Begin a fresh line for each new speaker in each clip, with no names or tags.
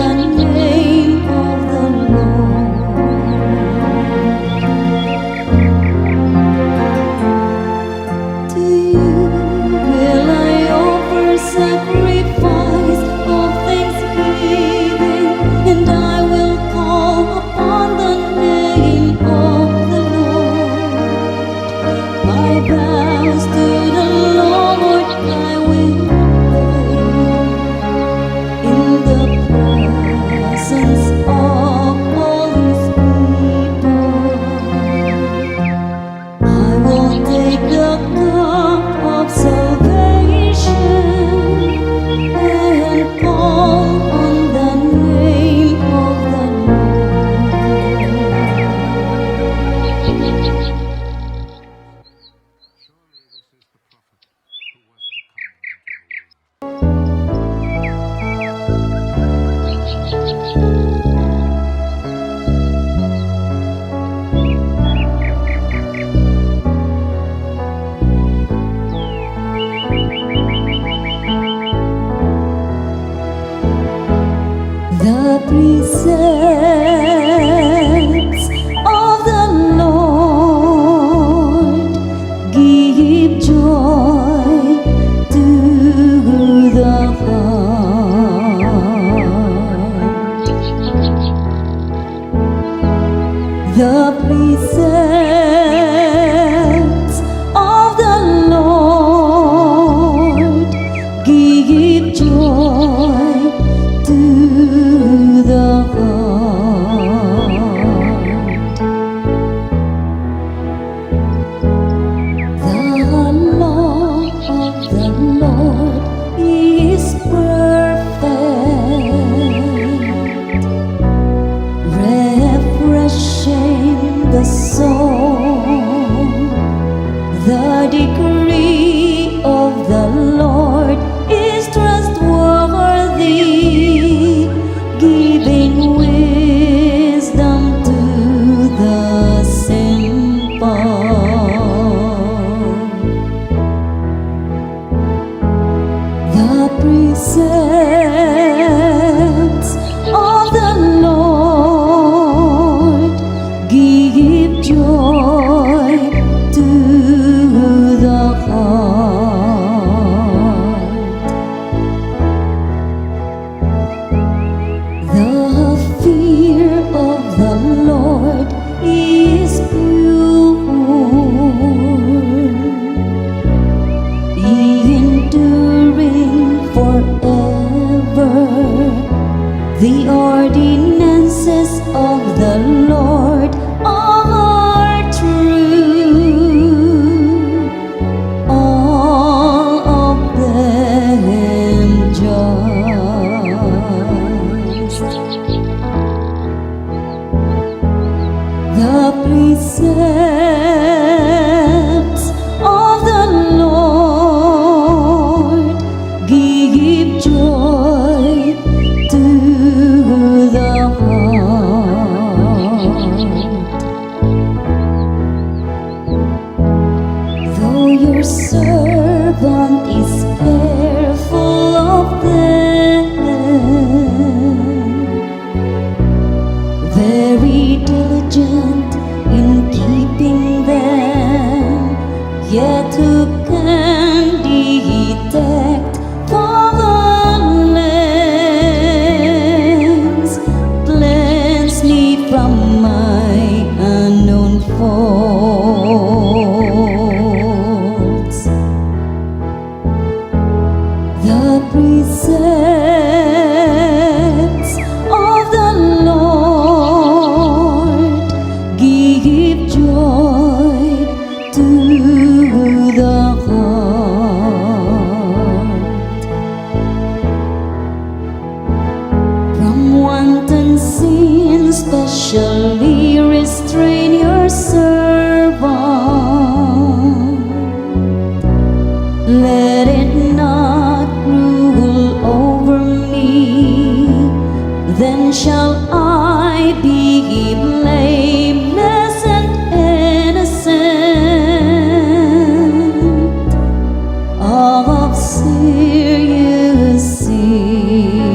the name of the Lord. To you will I offer sacrifice of thanksgiving, and I will call upon the name of the Lord. My vows to the Lord I will pay in the presence of all His people. I will take the cup of salvation and call on the name of the precepts of the Lord give joy to the heart. The precepts of the Lord give joy to the heart. The law of the Lord is perfect, refreshing the soul. The decree of the Lord is trustworthy, giving wisdom to the simple. The precepts of the Lord give joy to the heart. The fear of the Lord is pure, enduring forever. The ordinances of the Lord are true, all of them just. The precepts of the Lord give joy to the heart. Though your servant is careful of them, very diligent in keeping them, yet who can detect violence? Cleanse me from my unknown faults. The precepts of the Lord give joy to the heart. From wanton sin specially restrain your servant. Let it not rule over me, then shall I be blameless and innocent of serious sin.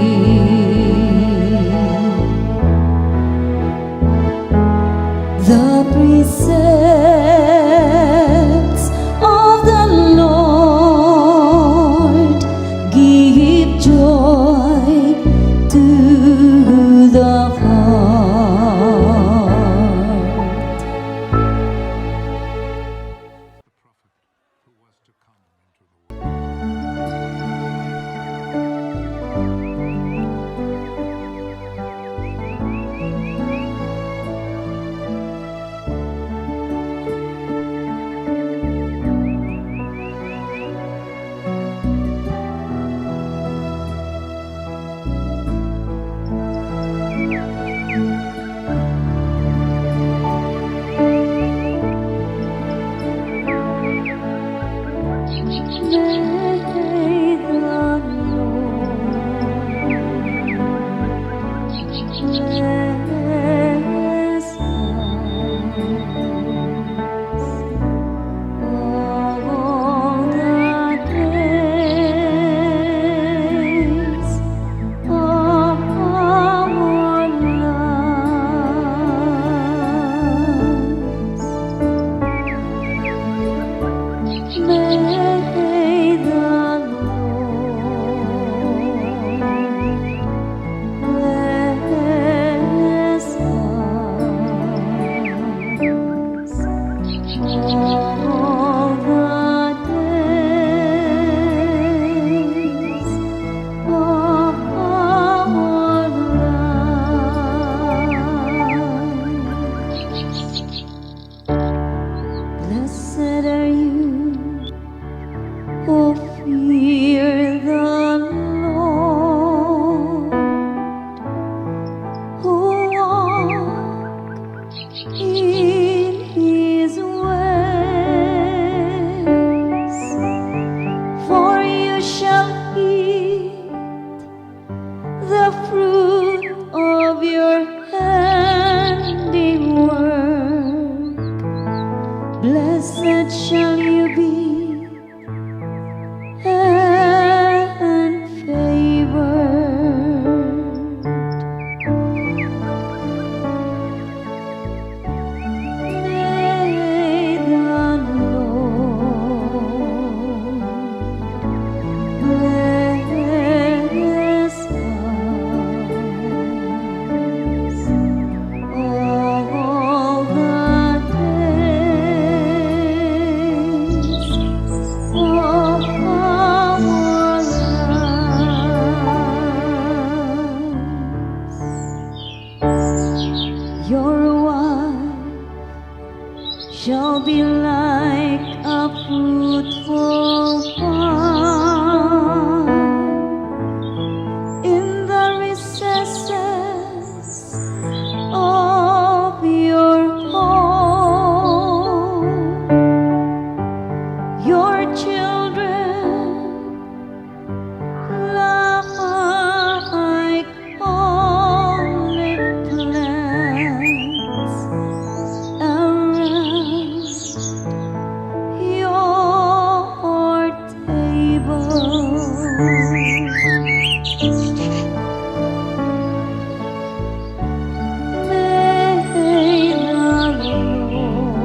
Your wife shall be like a fruitful vine in the recesses of your home. Your children like olive plants around your table. May the Lord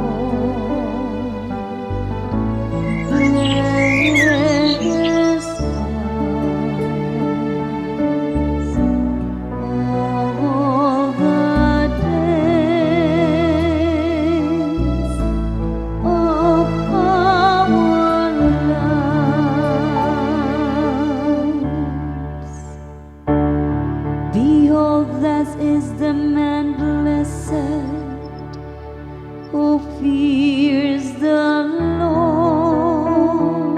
bless all the days of our lives. Behold, that is the man blessed who fears the Lord.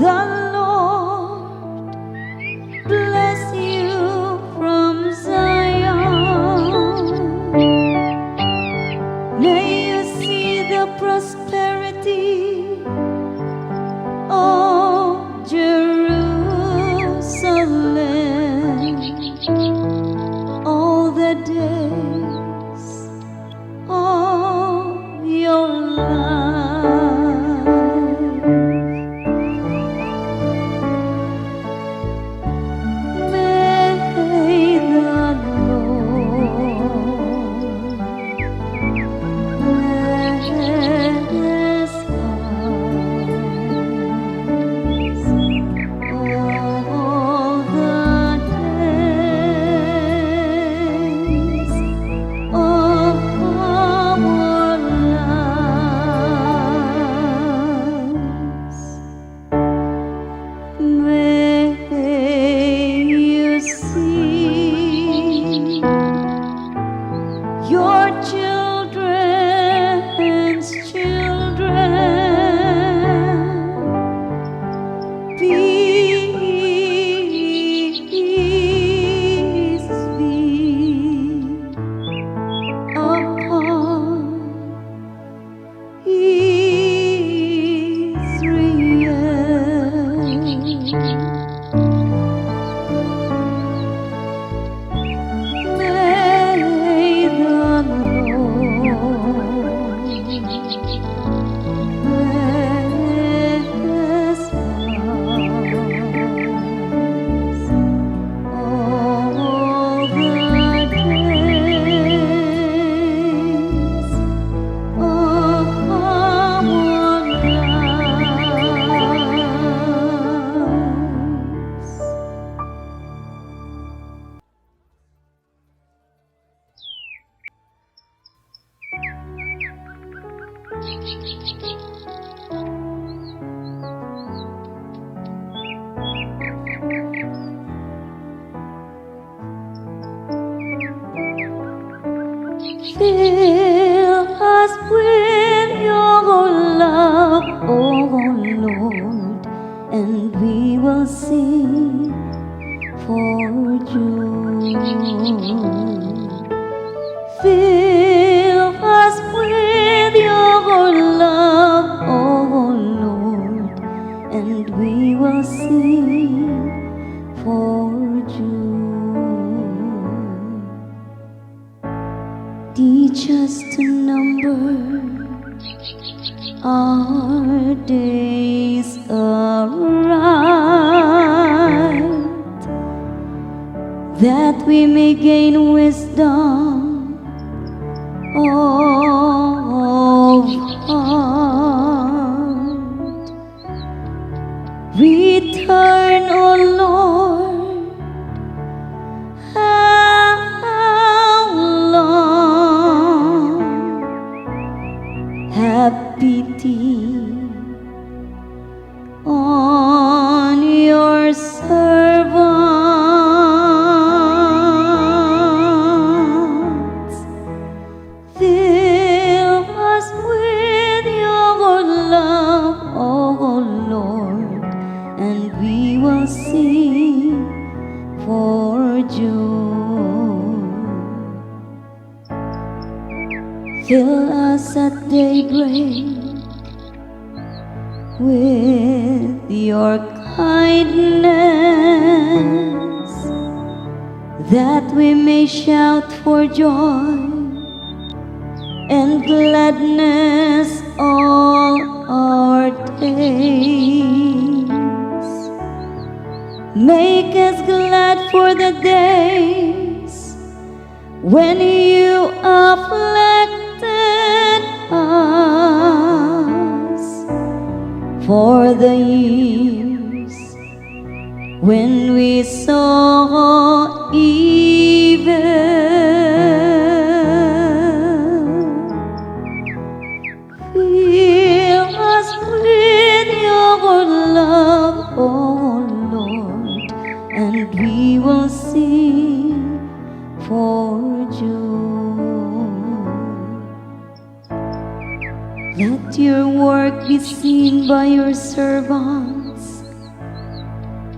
The Lord bless you from Zion. May you see the prosperity of Jerusalem all the days of your life. May the Lord bless all the days of our lives. May you see your children's children. Peace be upon May the Fill us with your love, oh Lord, and we will sing for joy. Fill us with your love, oh Lord, and we will sing for joy. Teach us to number our days aright, that we may gain wisdom of heart. Return, O Lord, how long? Have pity on your servant. Fill us at daybreak with your kindness, that we may shout for joy and gladness all our days. Make us glad for the days when you afflicted us, for the years when we saw evil. Fill us with your love, oh Lord, and we will sing for joy. Let your work be seen by your servants,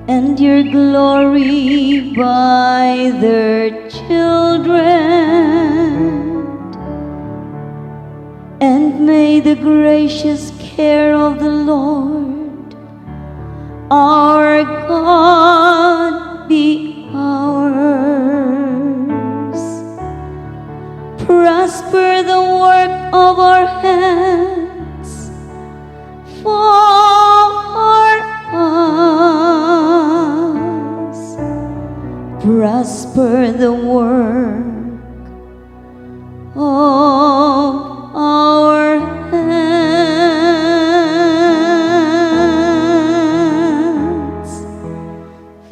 and your glory by their children. And may the gracious care of the Lord our God be ours. Prosper the work of our hands for us. Prosper the work of our hands.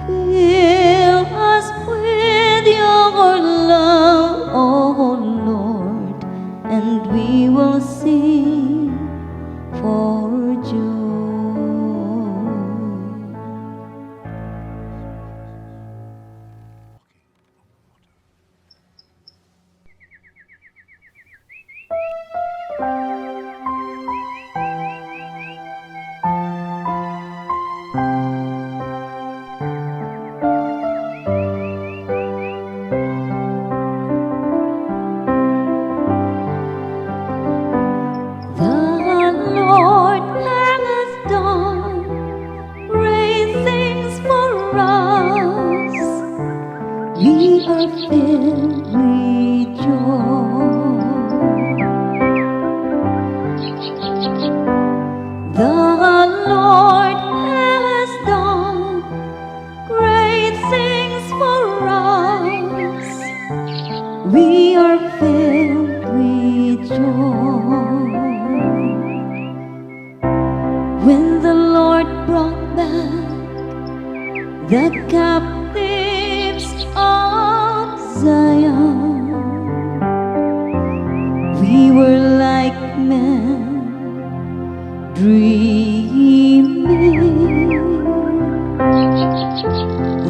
Fill us with your love, oh Lord, and we will sing for joy. We are filled with joy. The Lord has done great things for us. We are filled with joy. When the Lord brought back the captives of Zion, we were like men dreaming.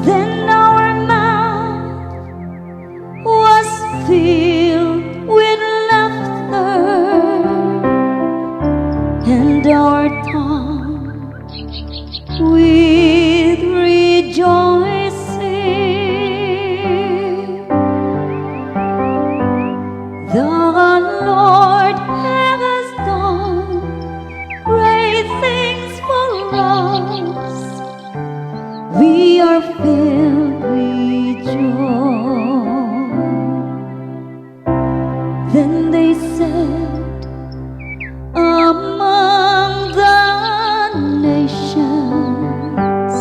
Then our mouth was filled with laughter, and our tongue with rejoicing. The Lord has done great things for us. We are filled with joy. Then they said among the nations,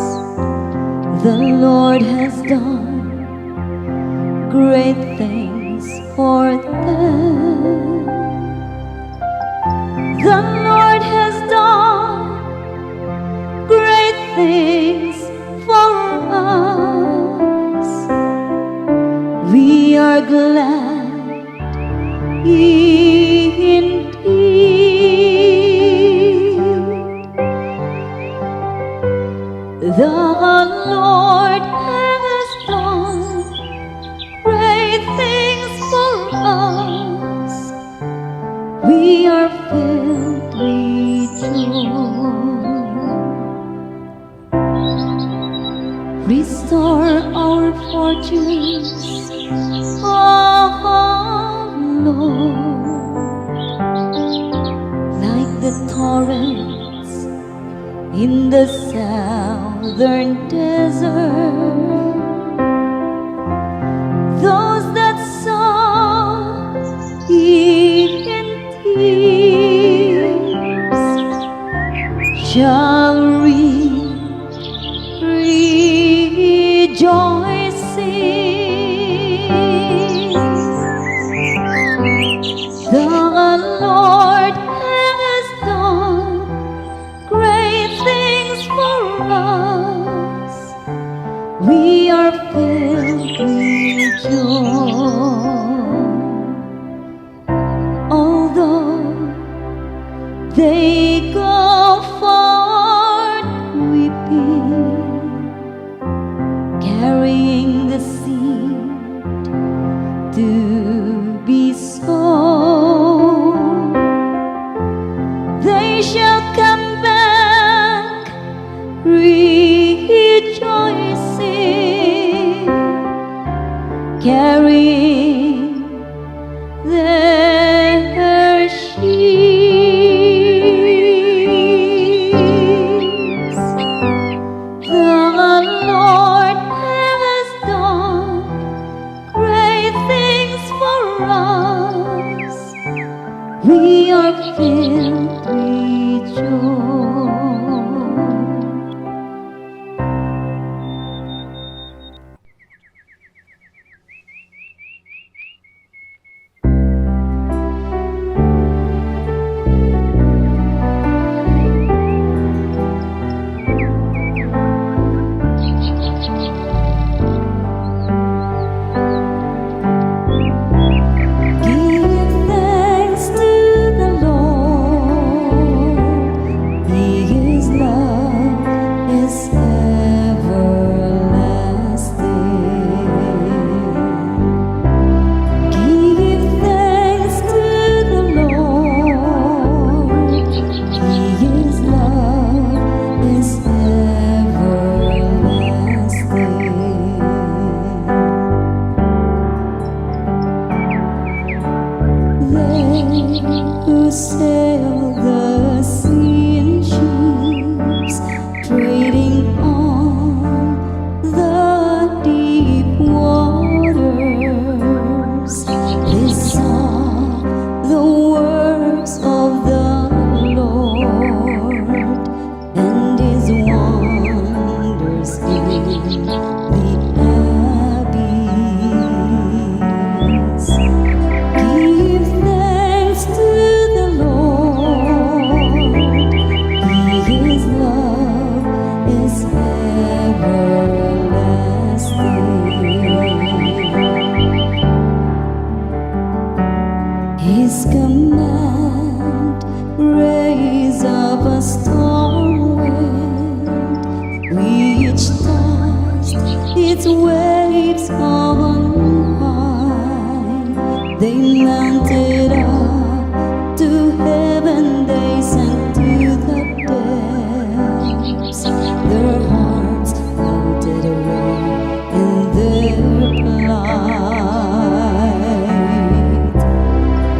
the Lord has done great things for them. The Lord has done great things for us. We are glad indeed. The Lord has done great things for us. We are filled with joy. Restore our fortunes, oh Lord. the southern desert. Those that saw in tears shall rejoicing. The Lord has done great things for us. We are filled with joy. Although they go forth weeping, carrying the seed to be sown, they shall come back rejoicing, carrying their sheaves. The Lord has done great things for us. We are filled with joy. Who sail the sea in ships, trading on the deep waters. They saw the works of the Lord and His wonders in the abyss. Give thanks to the Lord, His love is everlasting. His command raise up a storm wind, which tossed its waves on high. They mounted up to heaven, they sank to the depths. Their hearts melted away in their plight.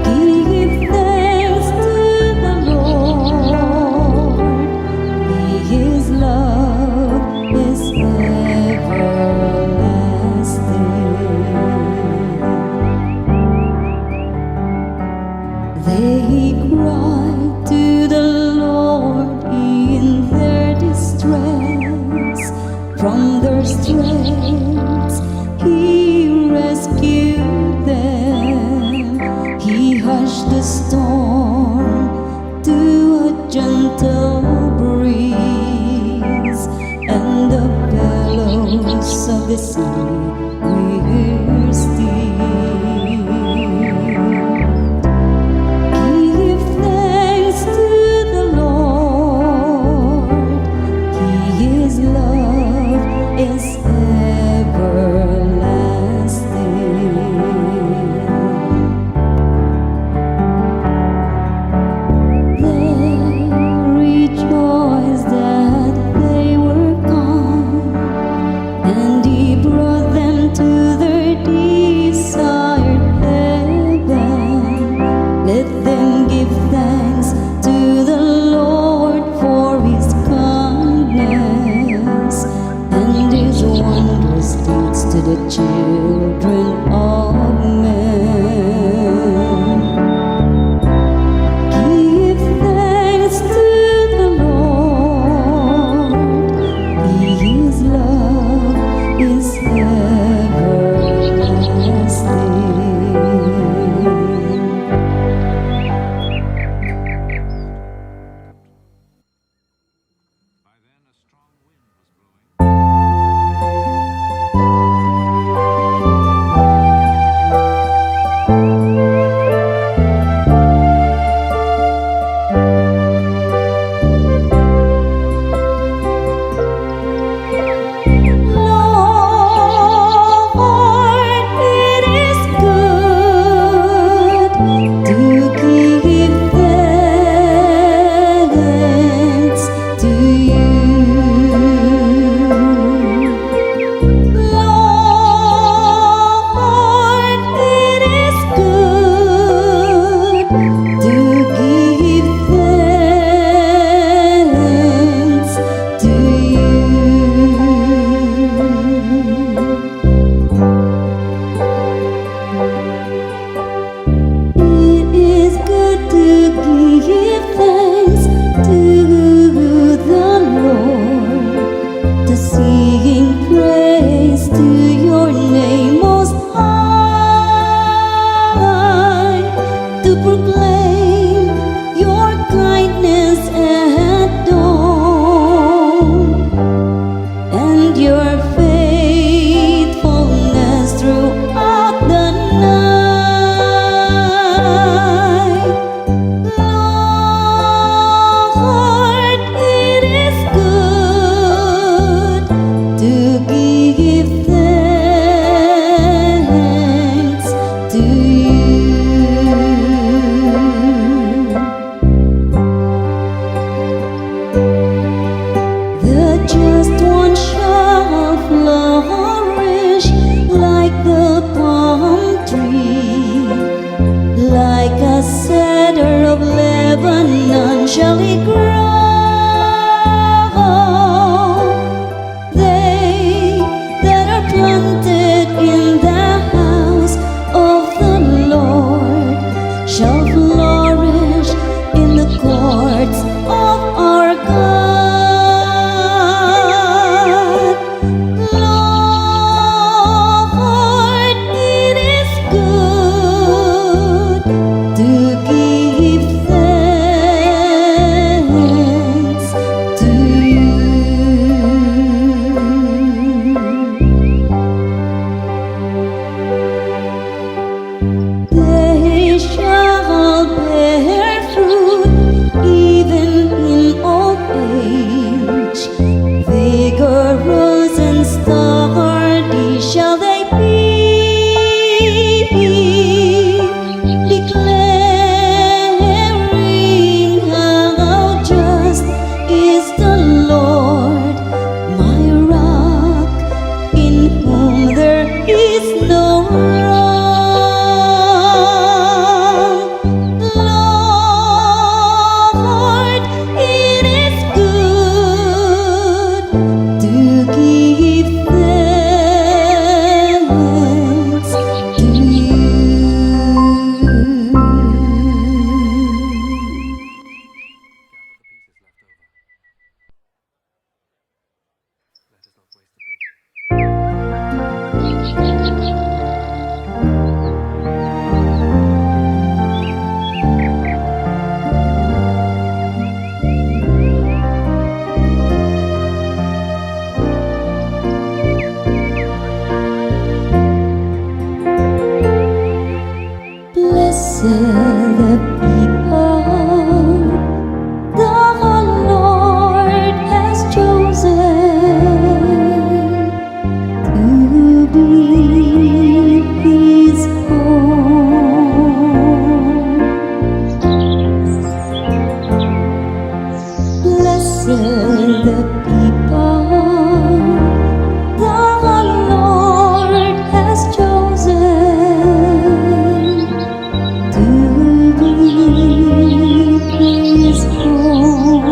Give thanks to the Lord, His love is everlasting. They cried to the Lord in their distress. From their straits He rescued them. He hushed the storm to a gentle breeze, and the bellows of the sea were still. Give thanks to the Lord, His love is everlasting. They rejoiced that they were gone, and He brought them shall he grow. They that are planted in the house of the Lord shall flourish in the courts of our God. Lord, it is good to give thanks to you. They shall bear fruit even in old age. Vigorous and sturdy shall they be, declaring how just is the Lord, my rock, in whom there is no wrong. Lord, it is good to give thanks to you. Blessed the people the Lord has chosen to be His own. Blessed the people the Lord has chosen to be His own.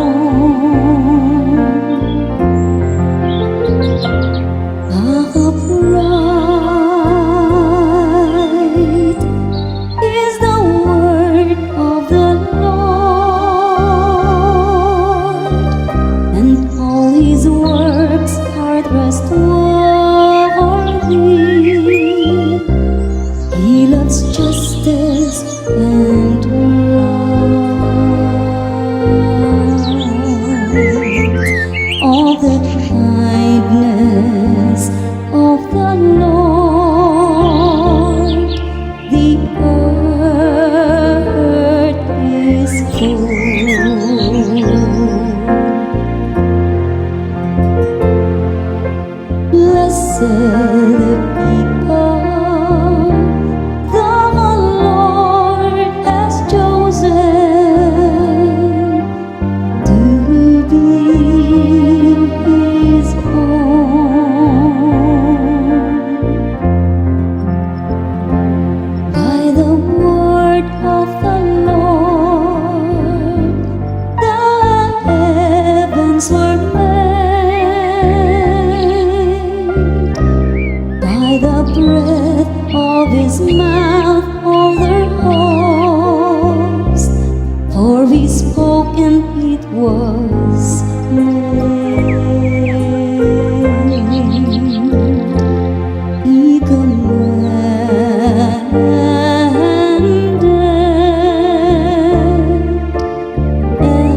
Upright is the word of the Lord, and all His works are trustworthy. He loves justice and right. All the kindness of the Lord, the earth is full. Blessed the people the Lord has chosen to be His own. By the word of the Lord the heavens were made. By the breath of His mouth all their host, for He spoke and it was made. He commanded and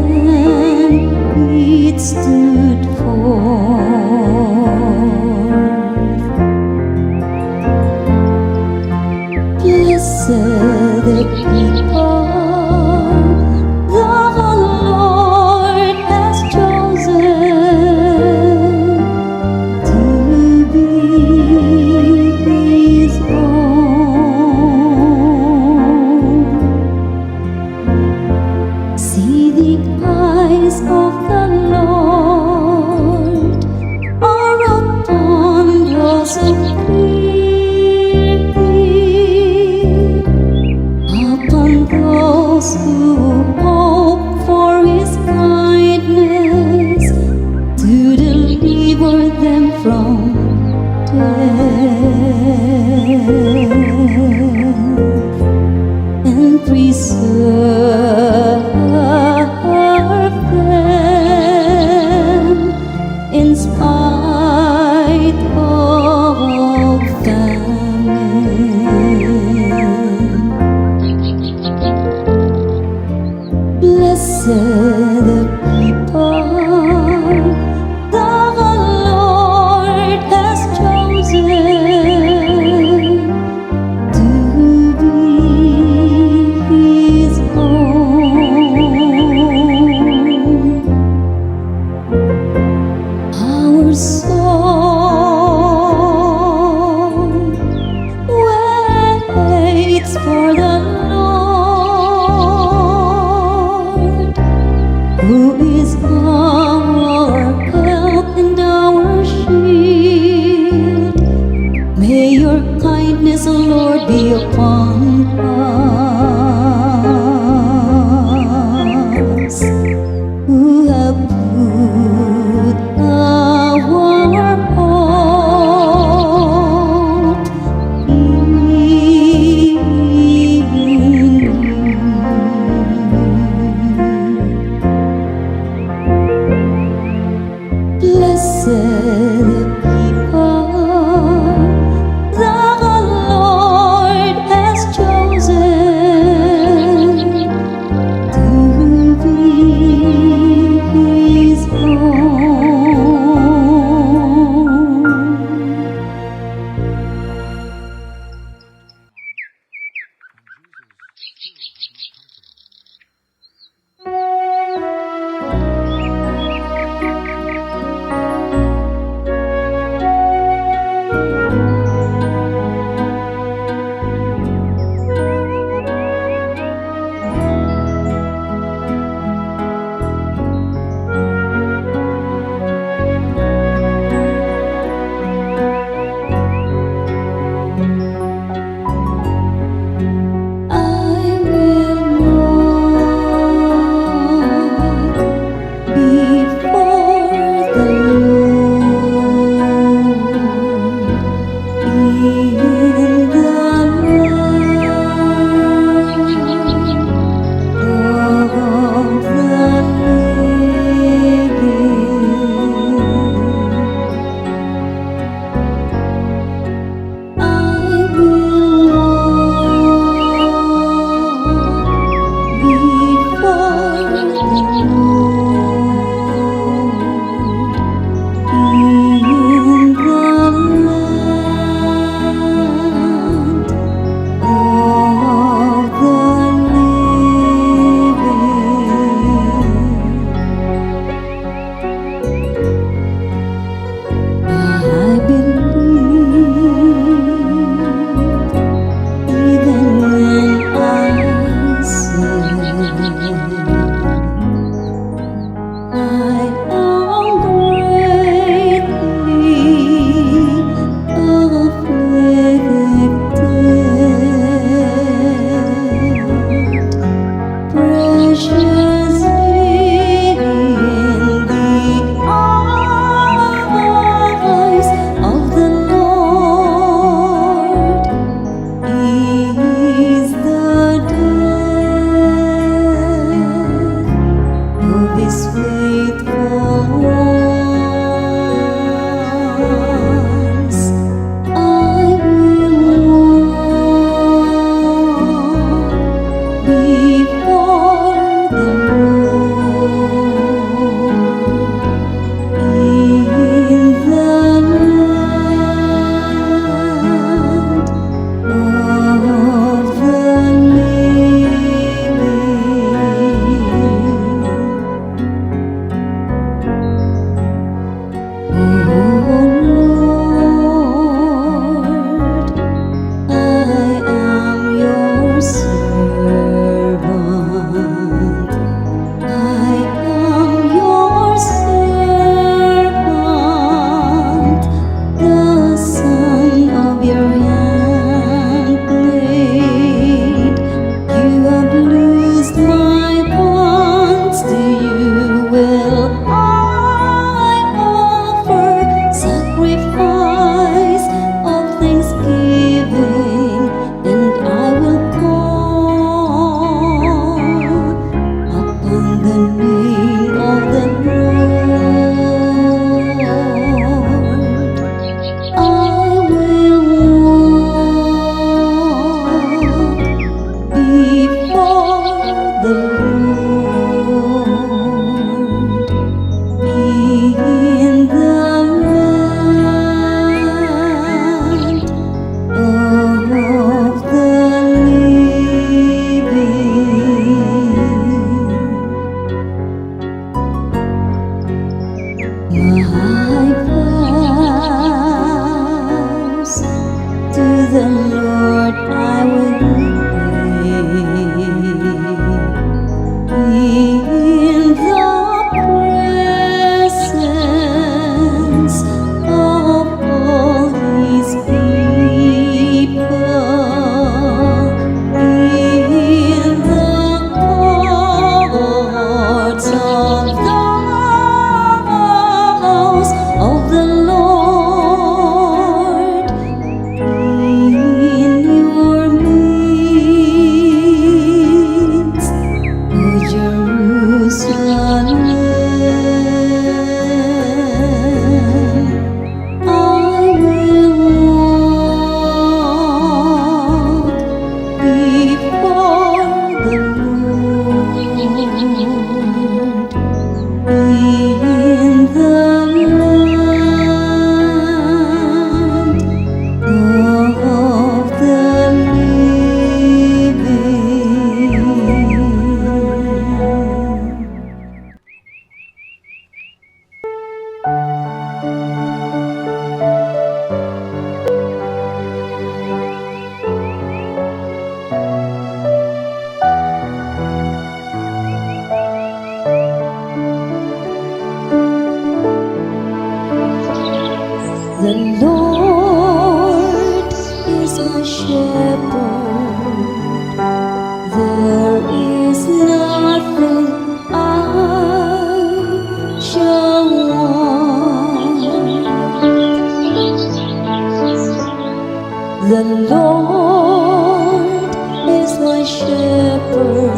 it stood forth. Blessed the people the Lord has chosen to be His own. See, the eyes of the Lord are upon those who fear Thee, upon those be upon us who have put our hope in you. Blessed people, the Lord has shepherd.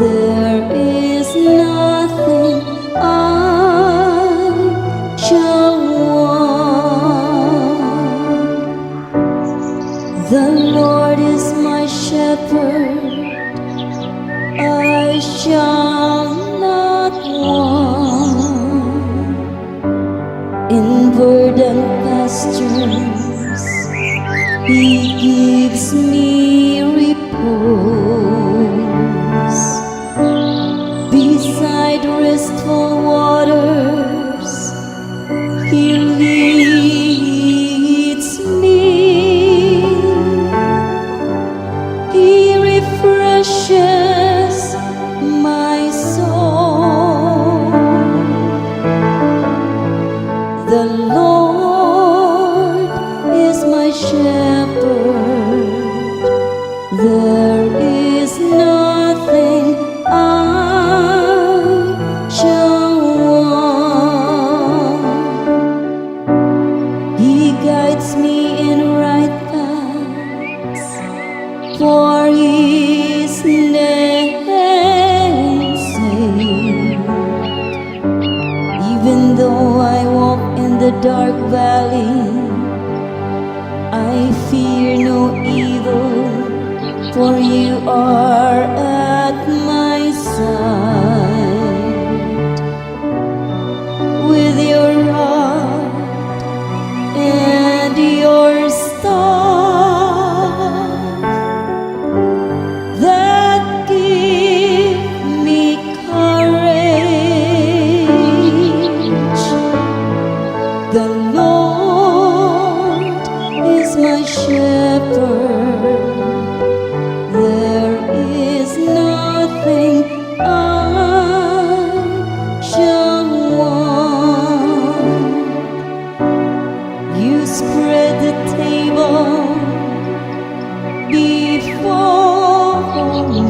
There is nothing I shall want. The Lord is my shepherd, I shall not want. In verdant pastures He gives me repose. Beside restful waters He leads me. He refreshes my soul. The Lord is my shepherd. There is nothing I shall want. He guides me in right paths for His name's sake. Even though I walk in the dark valley, I fear no evil, for You are at my side. With Your rod and Your staff that give me courage. The Lord is my shepherd. There is nothing I shall want. You spread the table before me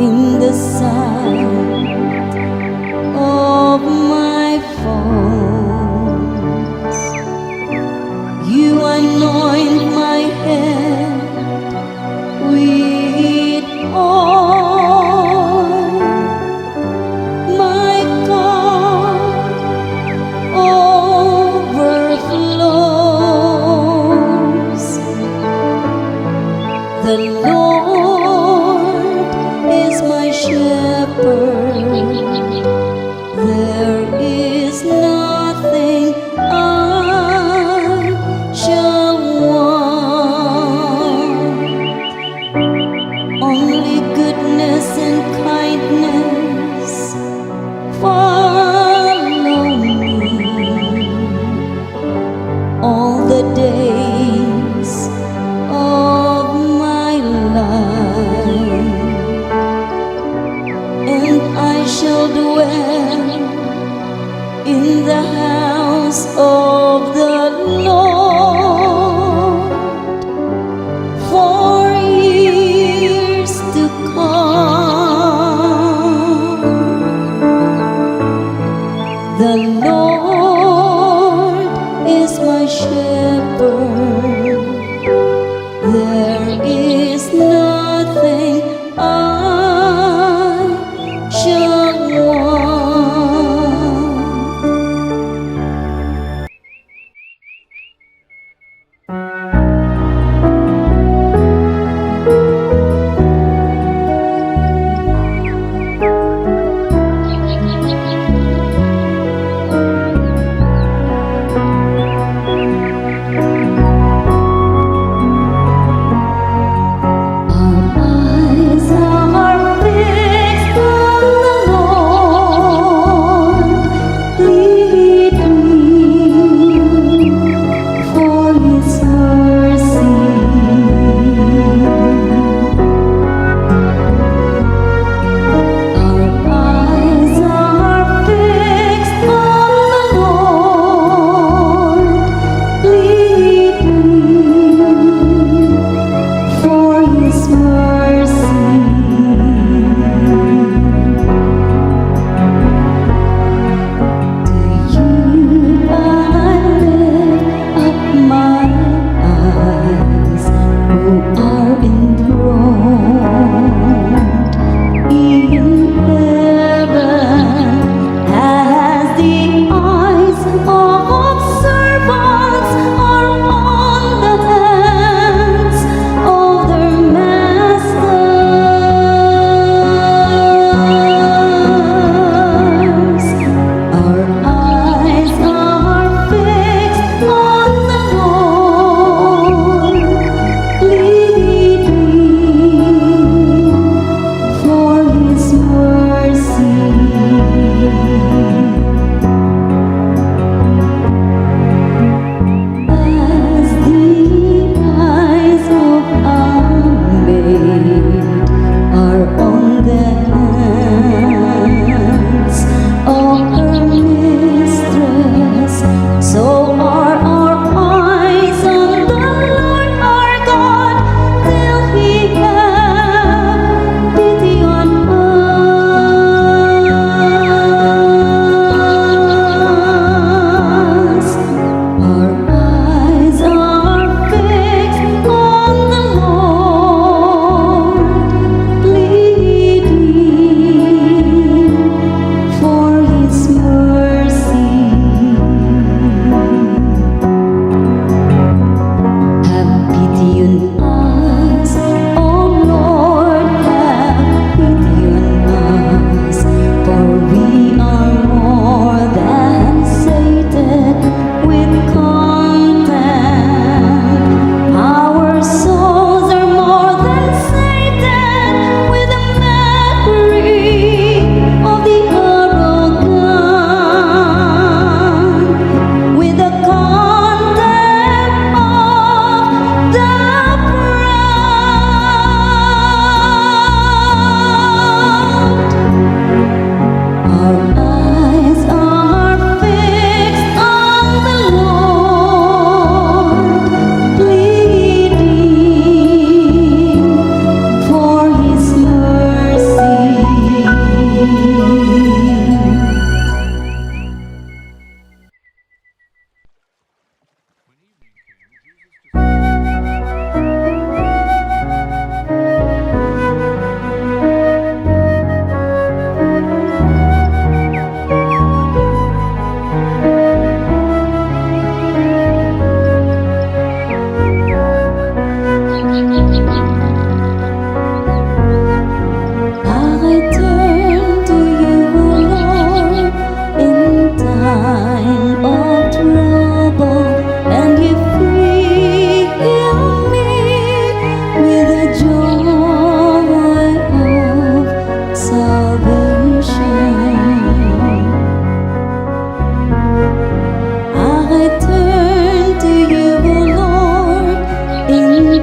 in the sight of my foes. You anoint my head with oil, my cup overflows. The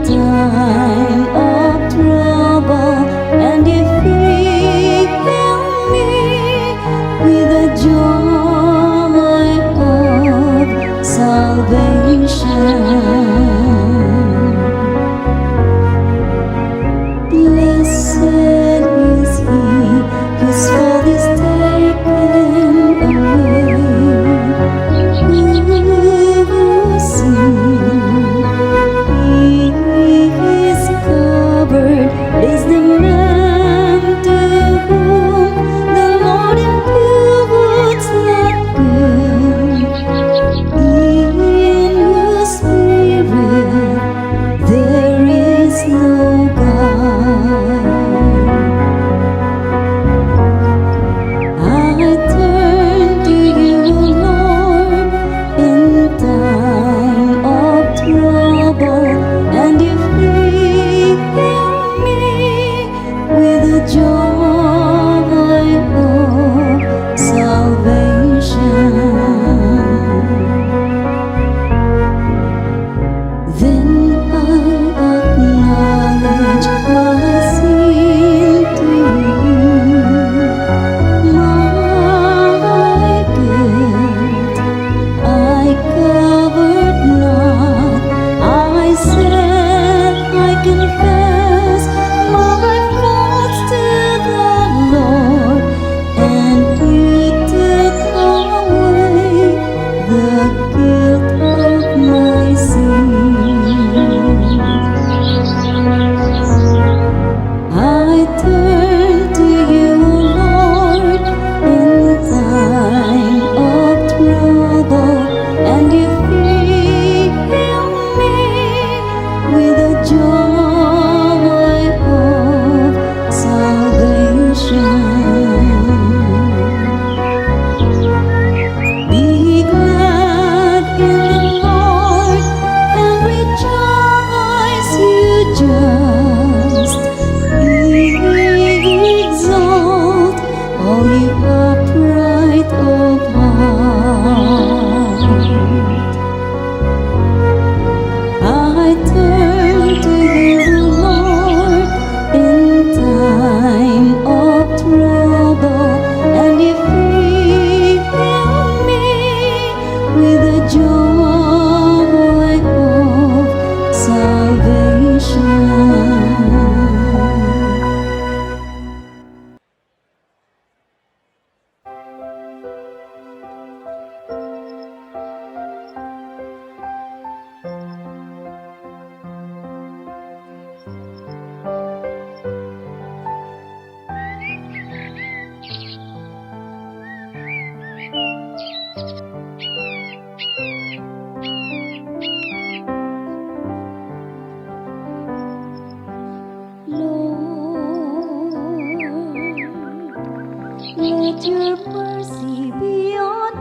time of trouble, and if He heal me with the joy of salvation. Blessed is He whose fault is taken away, whose sin is covered. Is the man to whom the Lord imputes not good, in whose spirit there is no God. I turn to you, Lord, in time of trouble, and if He heal me with the joy of salvation, then I acknowledge my sin to you, my guilt I covered not. I said, I confess my faults to the Lord, and You took away the guilt of my sin. I turn to You, Lord, in time of trouble, and if He heal me with the joy of salvation. Be glad in the Lord and rejoice, You just. Exalt all You upright of heart. I turn to You, Lord, in time of trouble, and if He heal me with the joy of salvation. Let Your mercy be on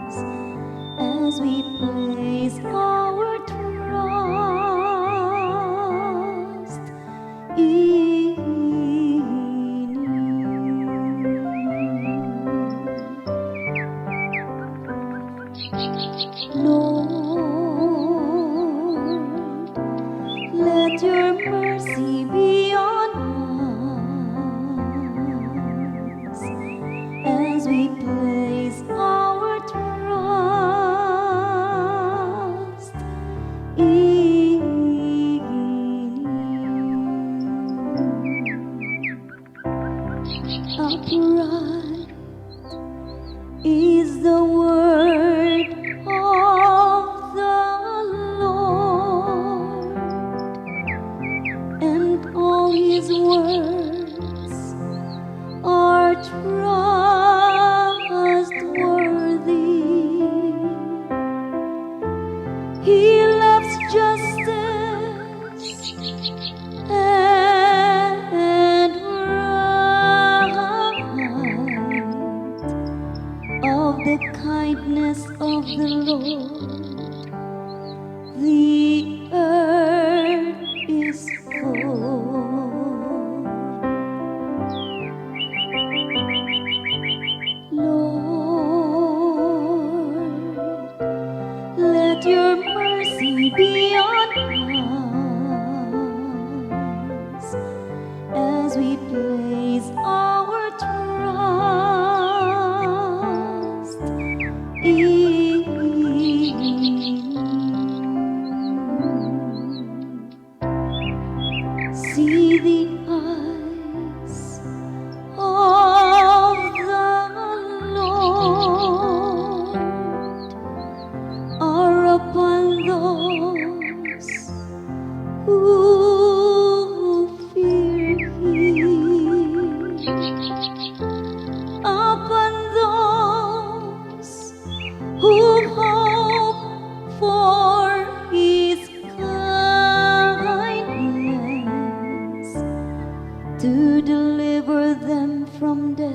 us as we place our trust in You. Lord, let Your mercy be on us as we place our trust in You. Upright is the word of the Lord, and all His words are trustworthy. He loves justice and right. Of the kindness of the Lord, the earth is full. Lord, let Your mercy be on us as we place our trust in you. See the eyes of the Lord are upon those who fear Him, upon those who hope for His kindness, to deliver them from death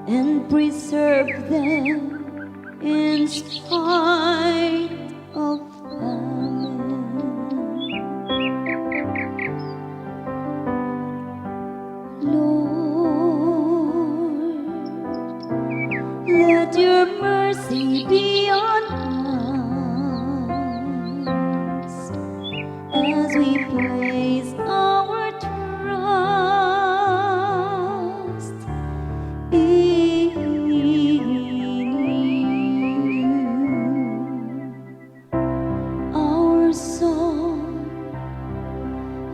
and preserve them in spite of famine. Lord, let your mercy be on us as we place our trust in you. Our soul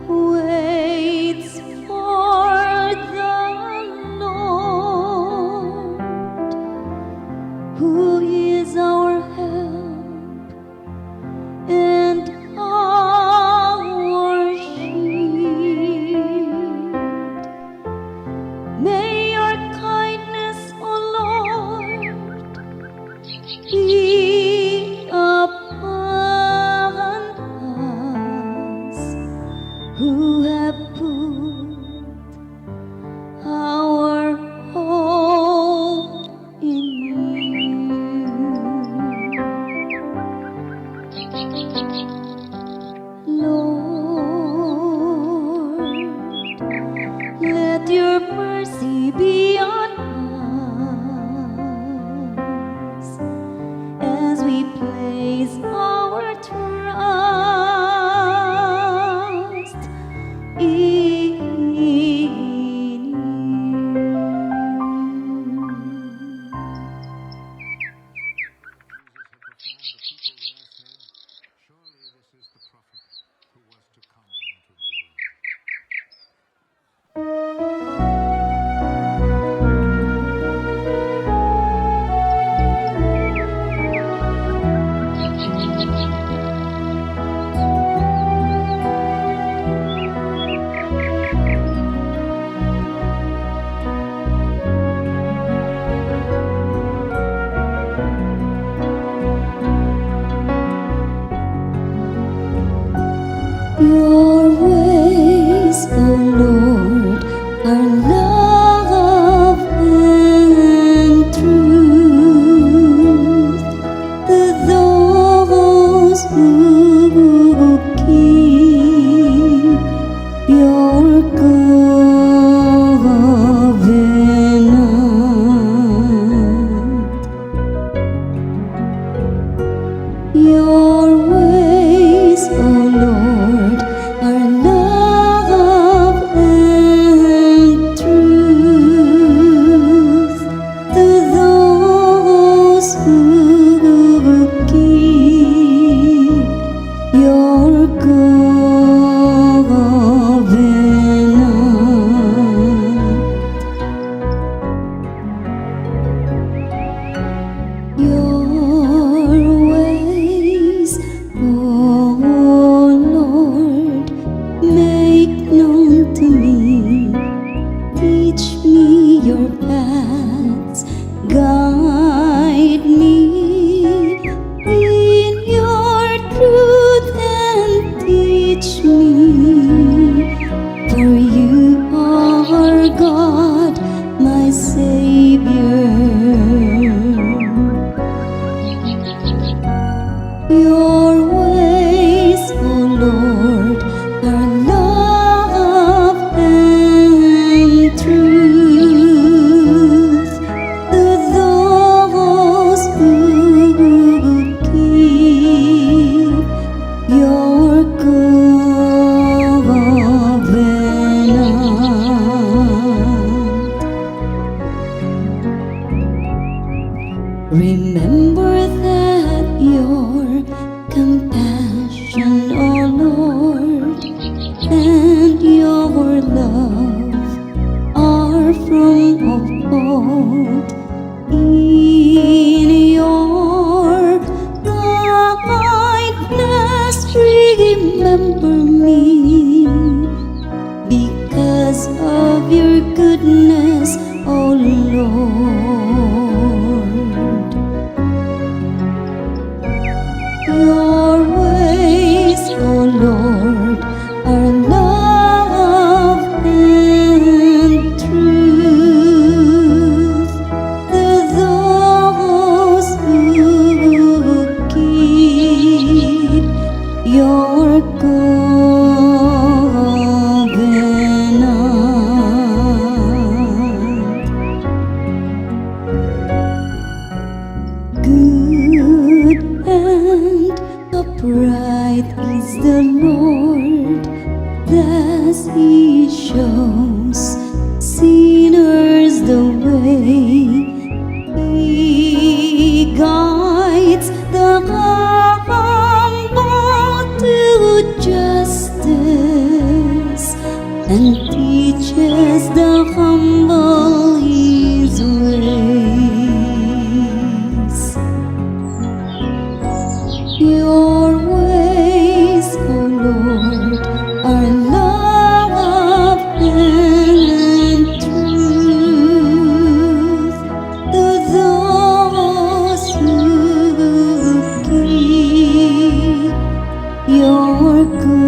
waits for the Lord, who is our help and our shield. May your kindness, O Lord, be upon us who have put our hope in you. Lord, let your mercy be on us as we place our trust in you. Your ways, O Lord, are love and truth to those who keep your covenant. Your ways, O Lord, are love and truth to those who keep your covenant. Your ways, O Lord, make known to me. Teach me your paths, guide me in your truth and teach me. For you are God, my Savior. Your ways, O Lord, are love and truth to those who keep remember me because of your goodness, O Lord. Your ways, O Lord, are love and truth to those who keep your covenant. Good and upright is the Lord, thus He shows sinners the way. He guides the humble to justice and teaches the humble His ways. Your ways, O Lord, are love and truth to those who keep your covenant.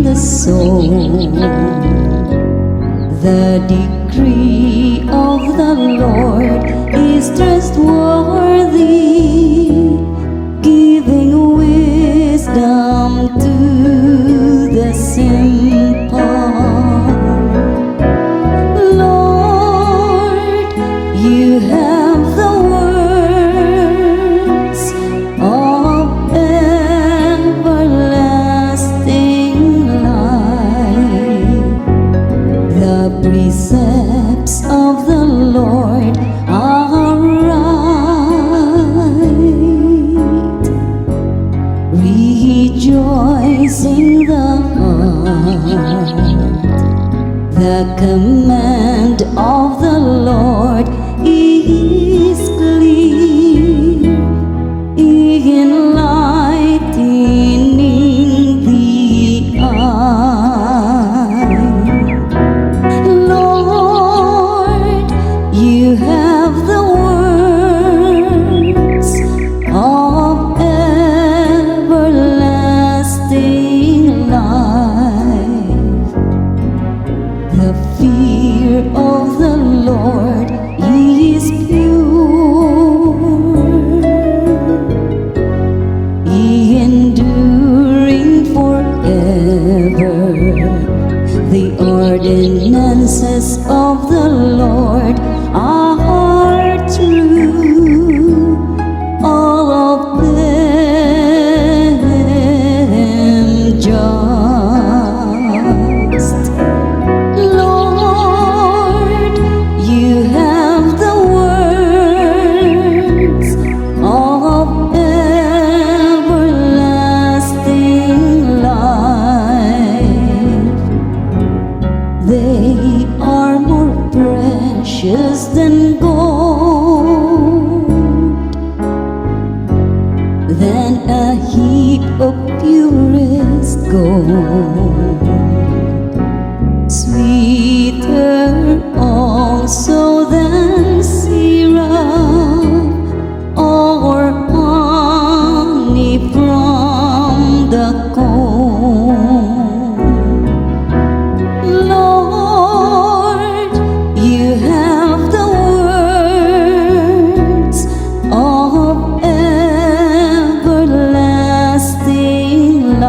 the soul. The decree of the Lord is trustworthy, giving wisdom to the simple. Lord, you have the words of everlasting life. The precepts of the Lord are right, rejoicing the heart. The command of the Lord is clear, enlightening the eye. Lord, you have the words of everlasting life. The fear of the Lord is pure, enduring forever. The ordinances of the Lord are true, all of them just. Lord, you have the words of everlasting life. They are more precious than gold, than a heap of purest gold. Sweeter also than syrup or honey from the comb. Lord, you have the words of everlasting life.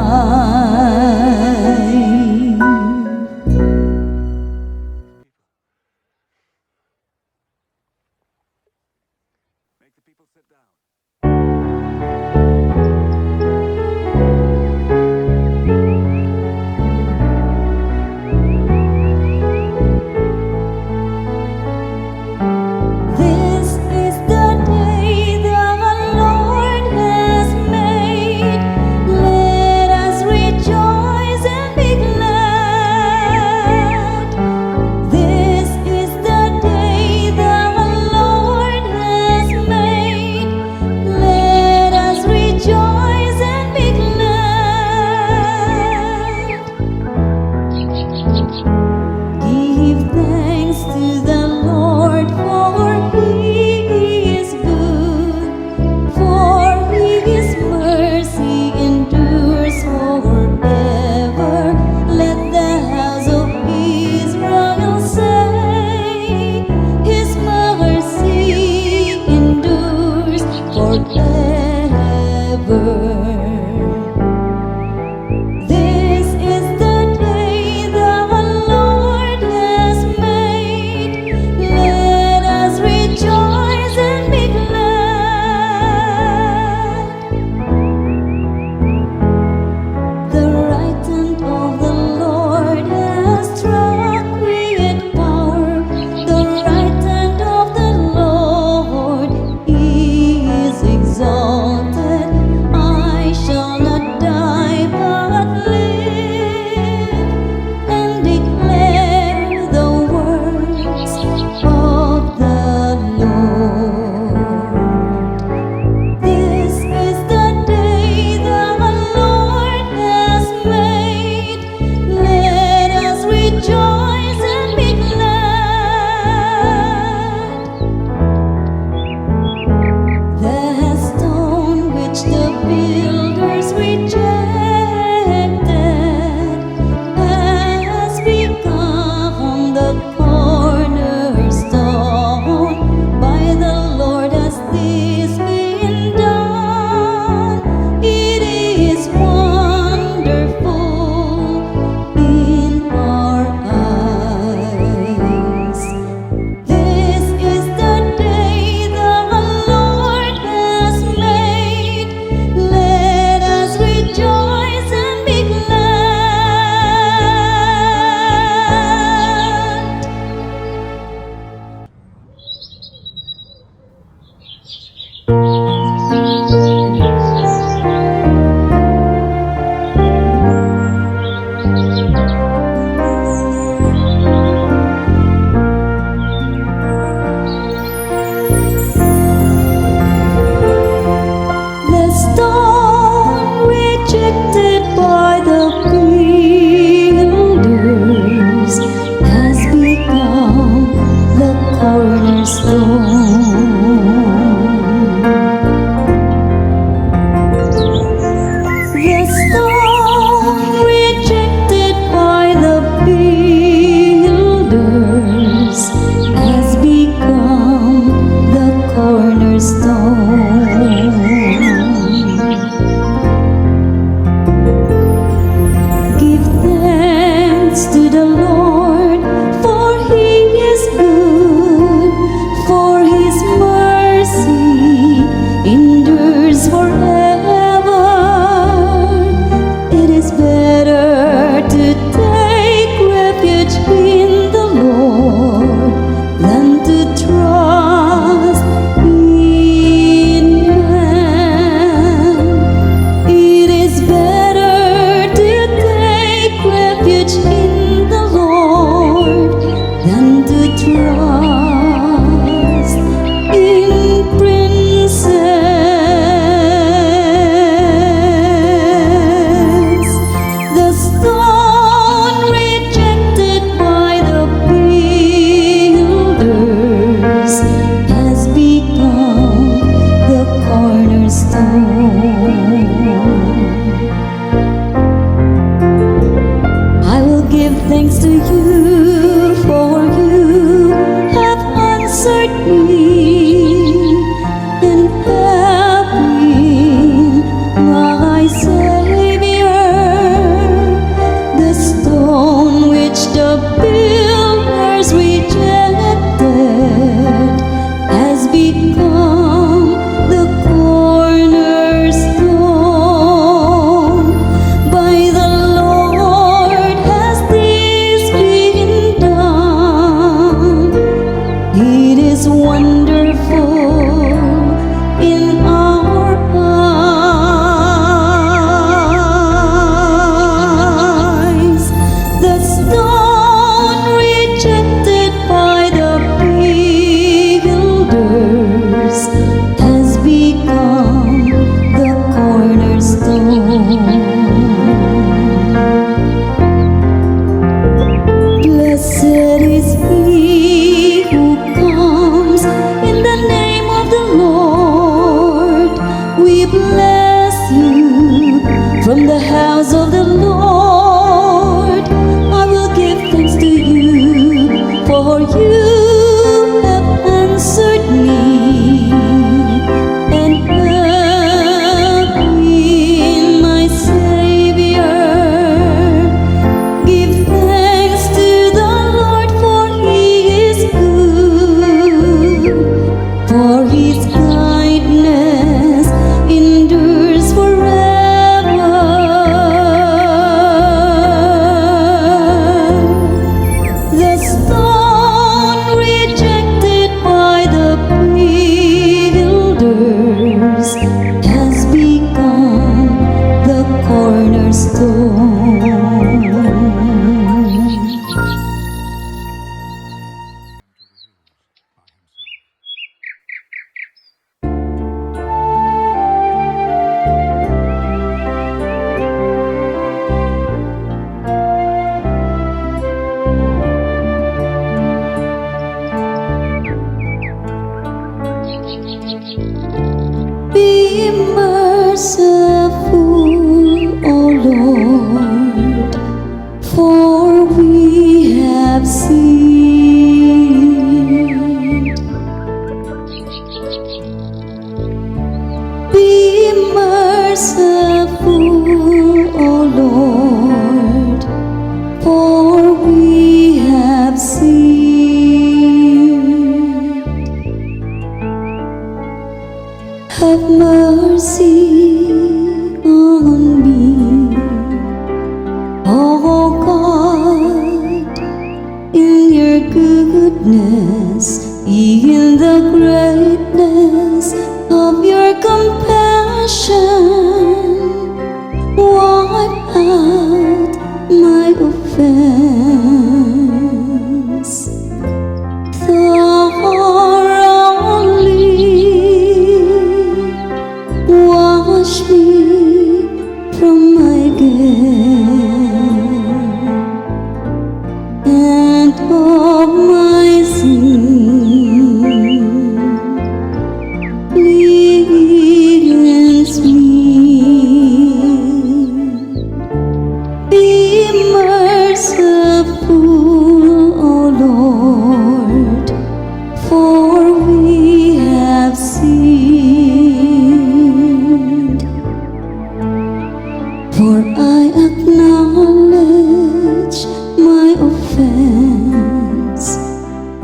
For I acknowledge my offense,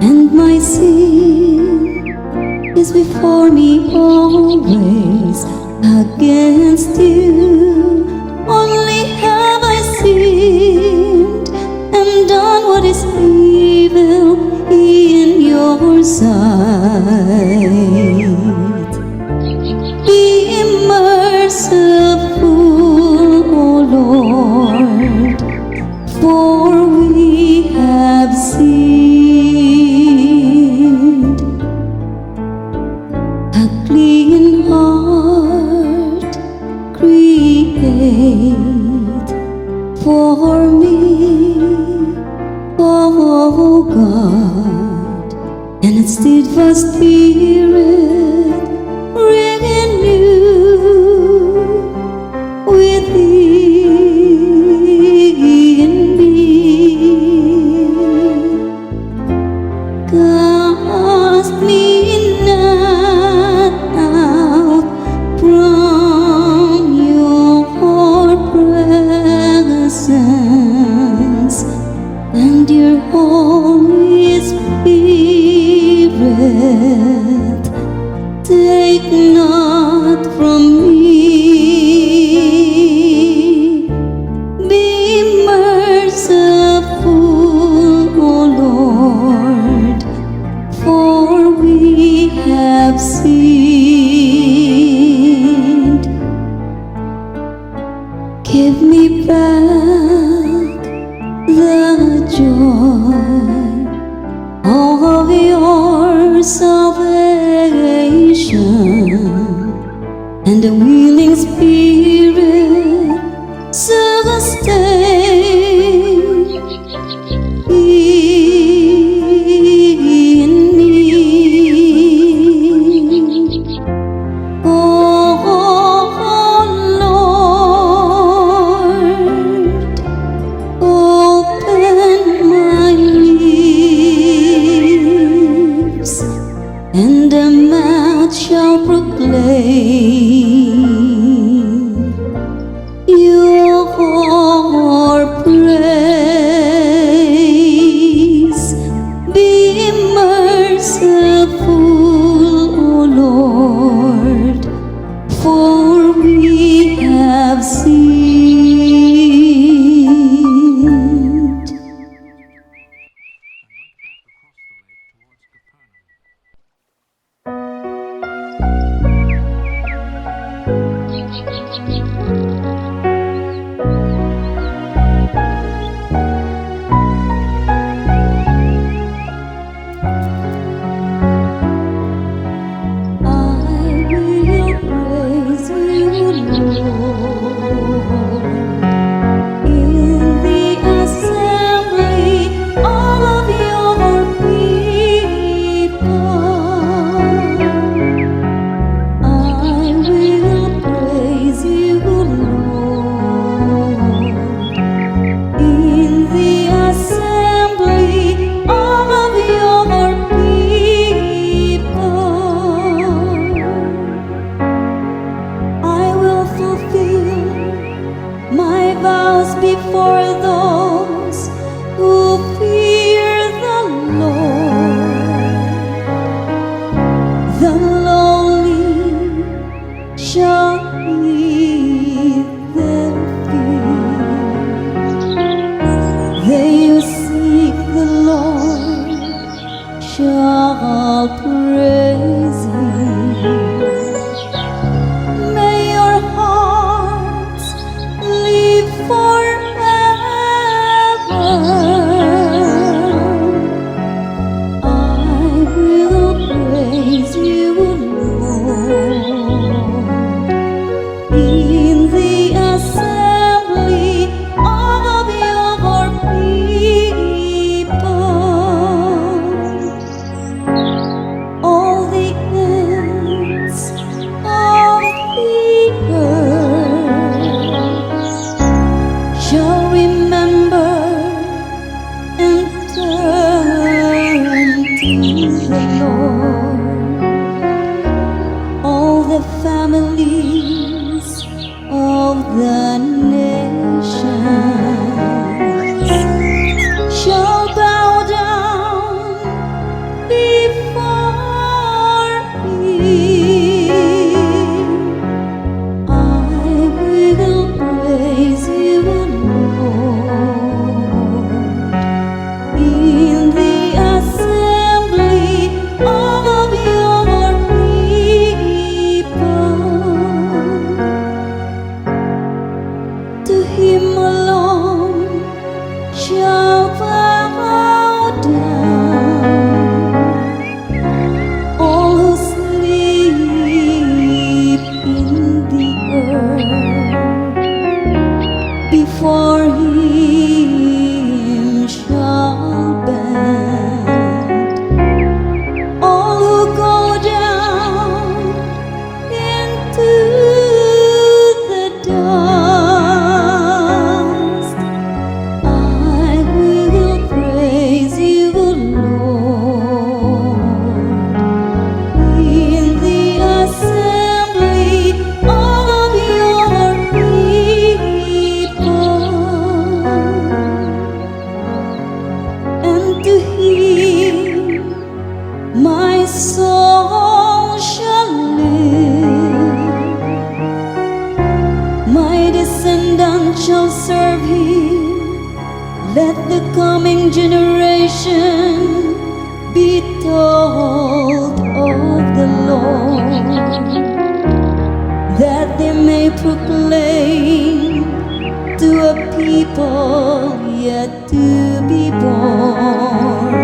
and my sin is before me always. Against you only have I sinned, and done what is evil in your sight. Be merciful, O Lord, for we have sinned. A clean heart create for me, O God, and a steadfast spirit renew within me. Cast me not out from your presence, and your Holy Spirit take not from me. Be merciful, O Lord, for we have sinned. Give me back the joy of your salvation, and a willing spirit sustain in me. Oh Lord, open my lips, and a mouth shall proclaim your praise. Be merciful, O Lord, for we have sinned. I will praise you, Lord, in the assembly of your people. I will praise you, Lord, in the assembly of your people. I will fulfill my vows before those who fear the Lord. The lowly shall eat their feet. They who seek the Lord shall praise Him. May your hearts live forever. I will praise you, Lord, in the assembly of your people. All the ends of the earth shall remember and turn to the Lord. All the families of the nation my descendants shall serve him. Let the coming generation be told of the Lord, that they may proclaim to a people yet to be born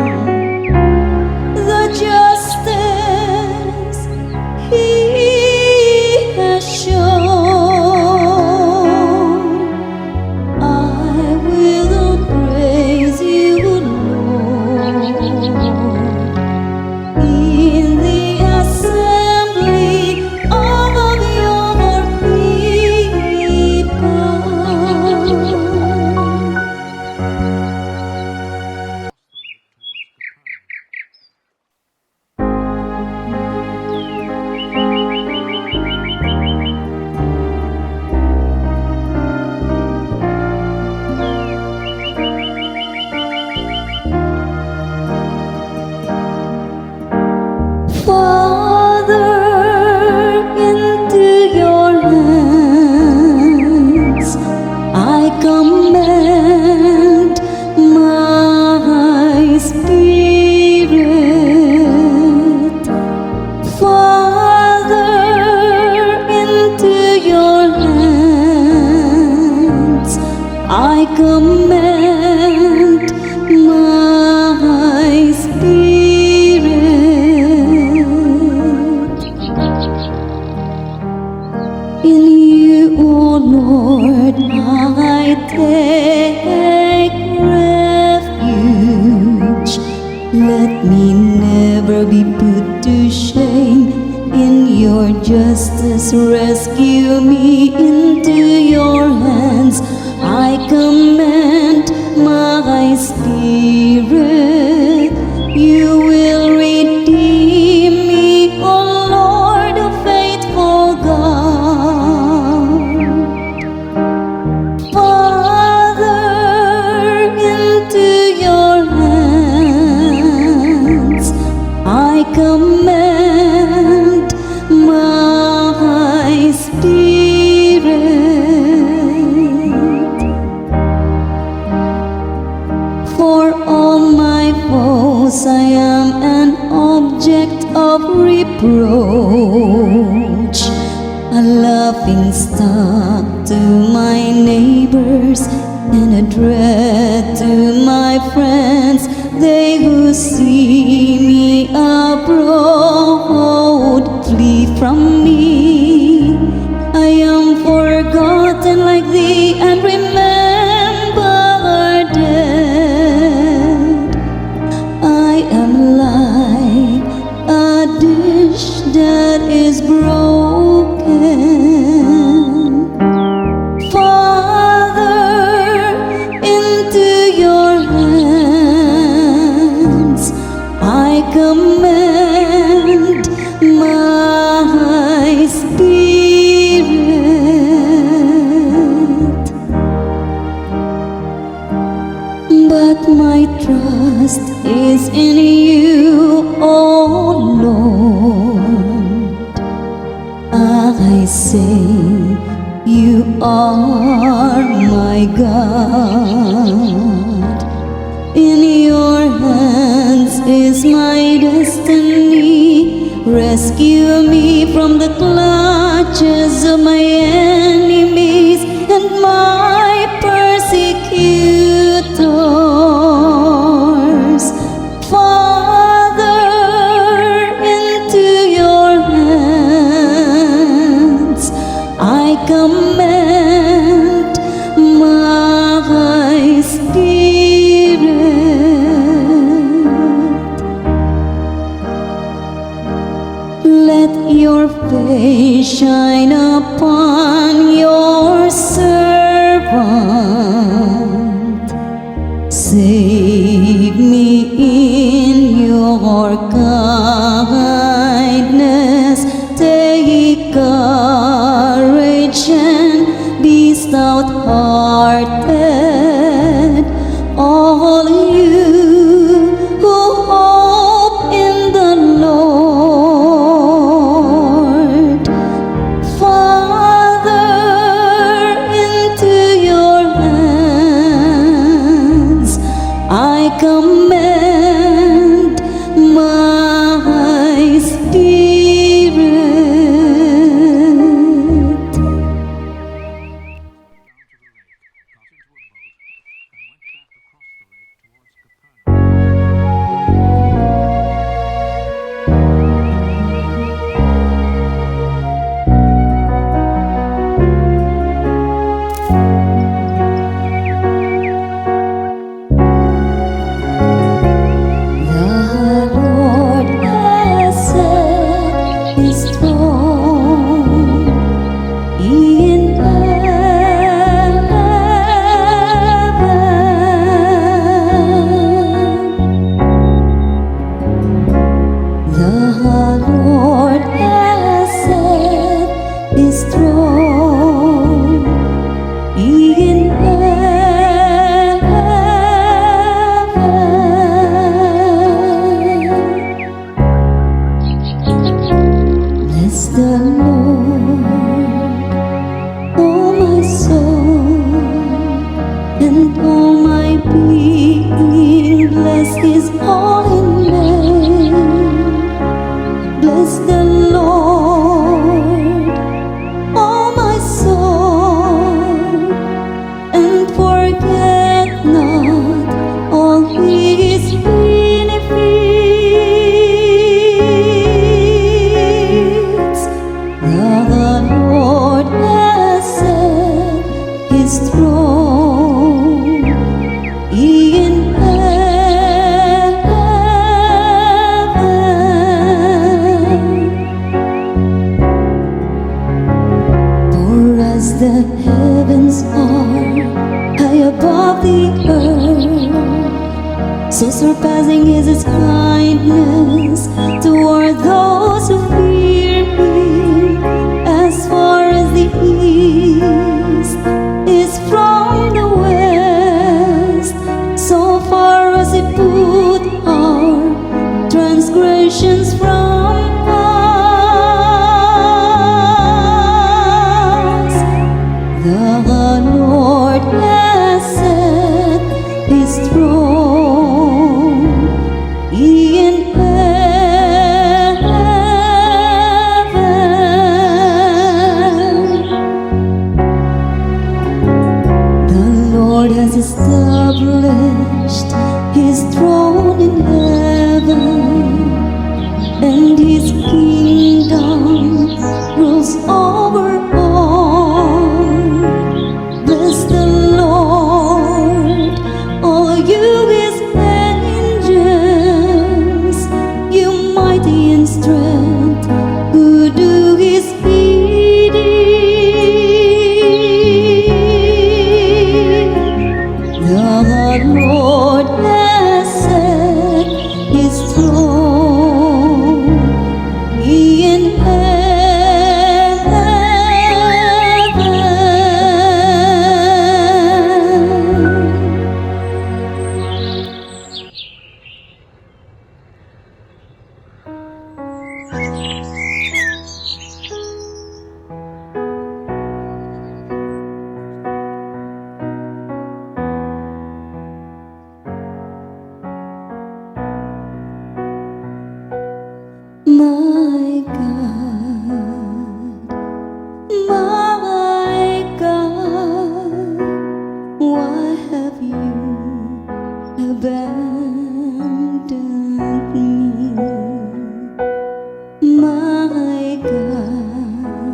the justice he has shown. I will praise you, Lord, in the assembly of your people. Father, into your hands I commend my spirit. Father, into your hands I commend my spirit. In you, O Lord, I take refuge. Let me never be put to shame. In your justice, rescue me. Into your hands I commend my spirit. You will redeem me, O Lord, a faithful God. Father, into your hands I commend my spirit. For all my foes I am an object of reproach, a laughing stock to my neighbors, and a dread to my friends. They who see me abroad flee from me. I am forgotten like thee, and remembered dead. I am like a dish that is broken. Father, into your hands I commend my spirit. But my trust is in you, O Lord. I say, you are my God. In your hands is my destiny. Rescue me from the clutches of my enemies and my persecutors. Father, into your hands I commend my spirit. Let your face shine upon your servant. Save me in your kindness. Take courage and be stout-hearted. All you who hope in the Lord. Father, throne in heaven. For as the heavens are high above the earth, so surpassing is His kindness toward those who fear Him. As far as the east is from the west, so far as He put our transgressions from us. The Lord has set His throne in heaven. The Lord has established His throne in heaven, and His kingdom rules over all. Bless the Lord, all you His angels, you mighty in strength, who do His bidding. The Lord has set His throne in heaven. My God, why have you abandoned me? My God,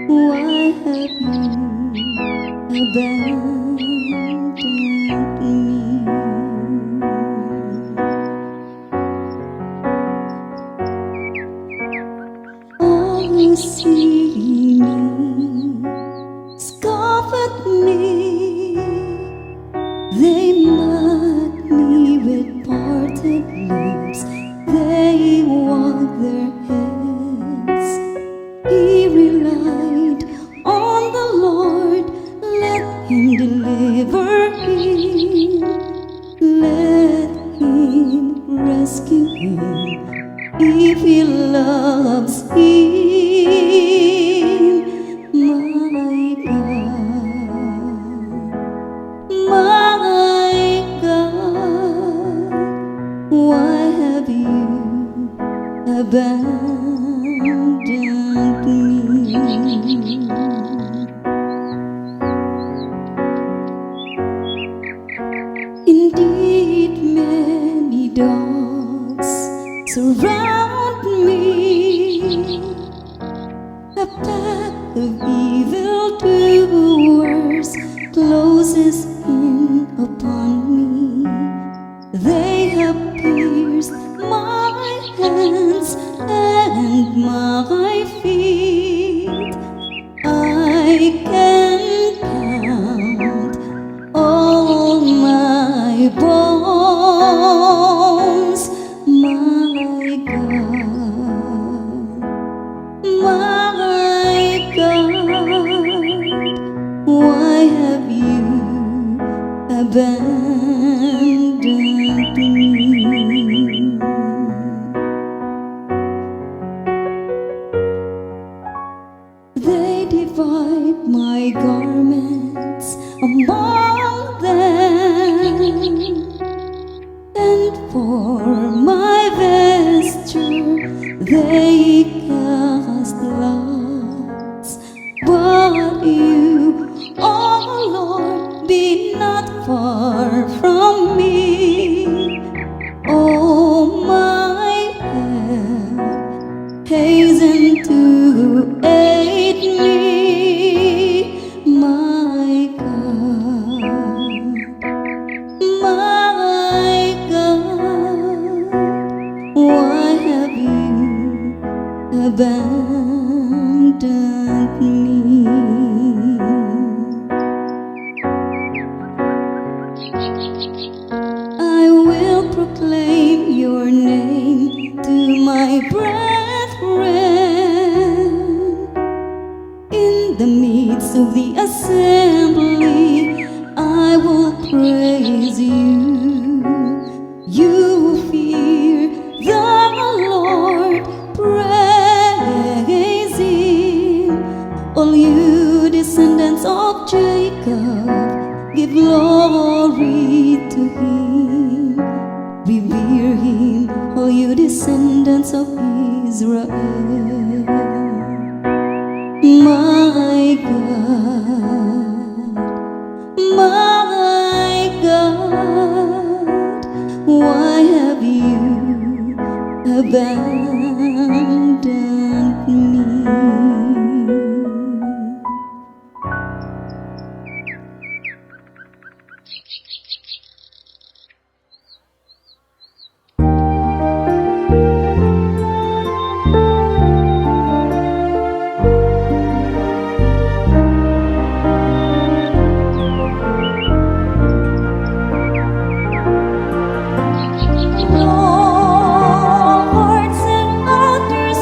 why have you abandoned me? All who see me scoff at me, they mock me with parted lips, they wag their heads. He relied on the Lord, let Him deliver him, let Him rescue him, if He loves him. My God, why have you abandoned me? Indeed, many dogs surround me, a pack of evildoers closes in upon me. They have pierced my hands and my feet. I can count all my bones. My God, why have you abandoned me? They divide my garments among them, and for my vesture they cast lots. But you, oh Lord, be not far from me. Oh, my help, hasten to abandoned me. I will proclaim your name to my brethren. In the midst of the assembly, I will praise you. You who fear the Lord, praise Him. All you descendants of Jacob, give glory to Him. Revere Him, all you descendants of Israel. My God, why have you abandoned me? Lords and others,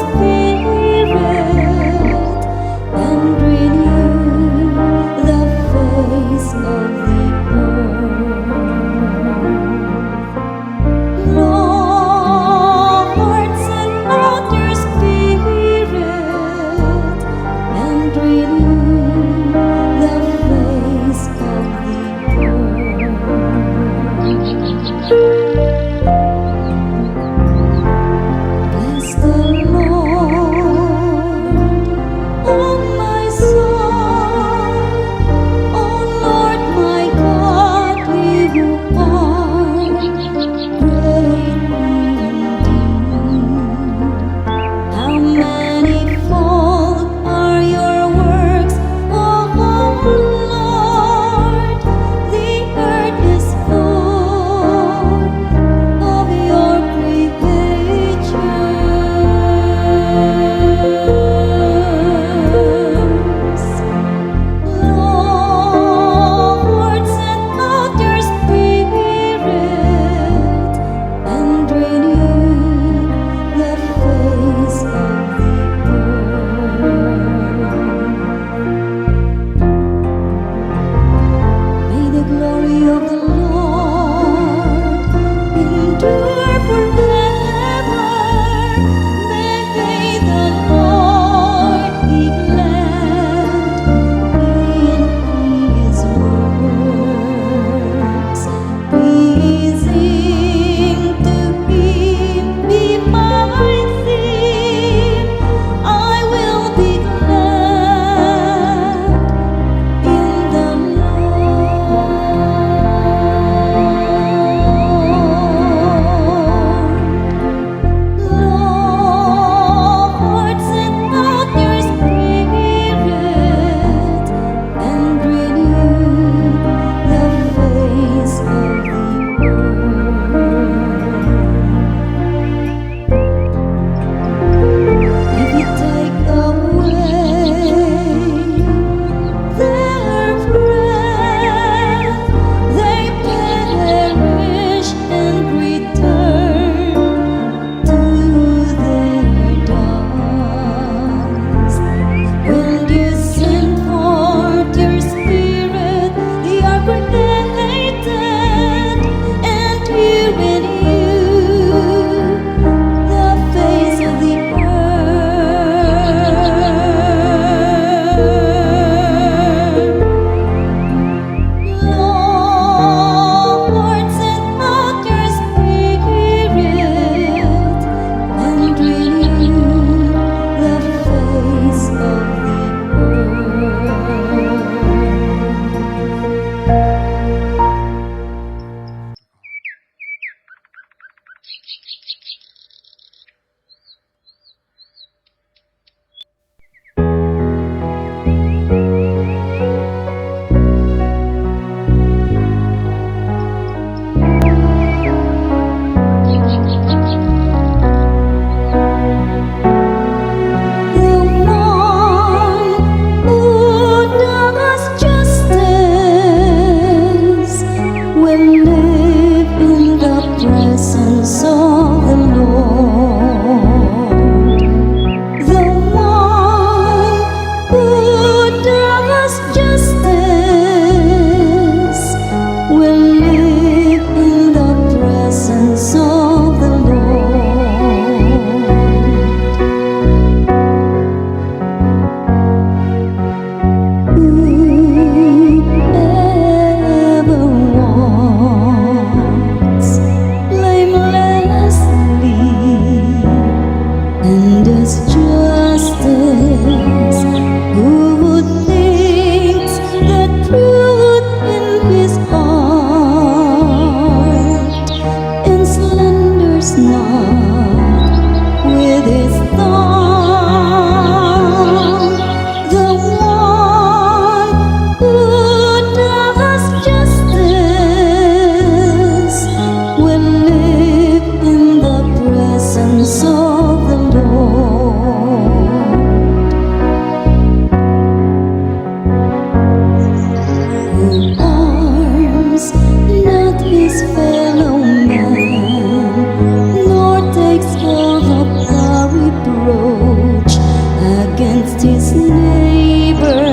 against his neighbor,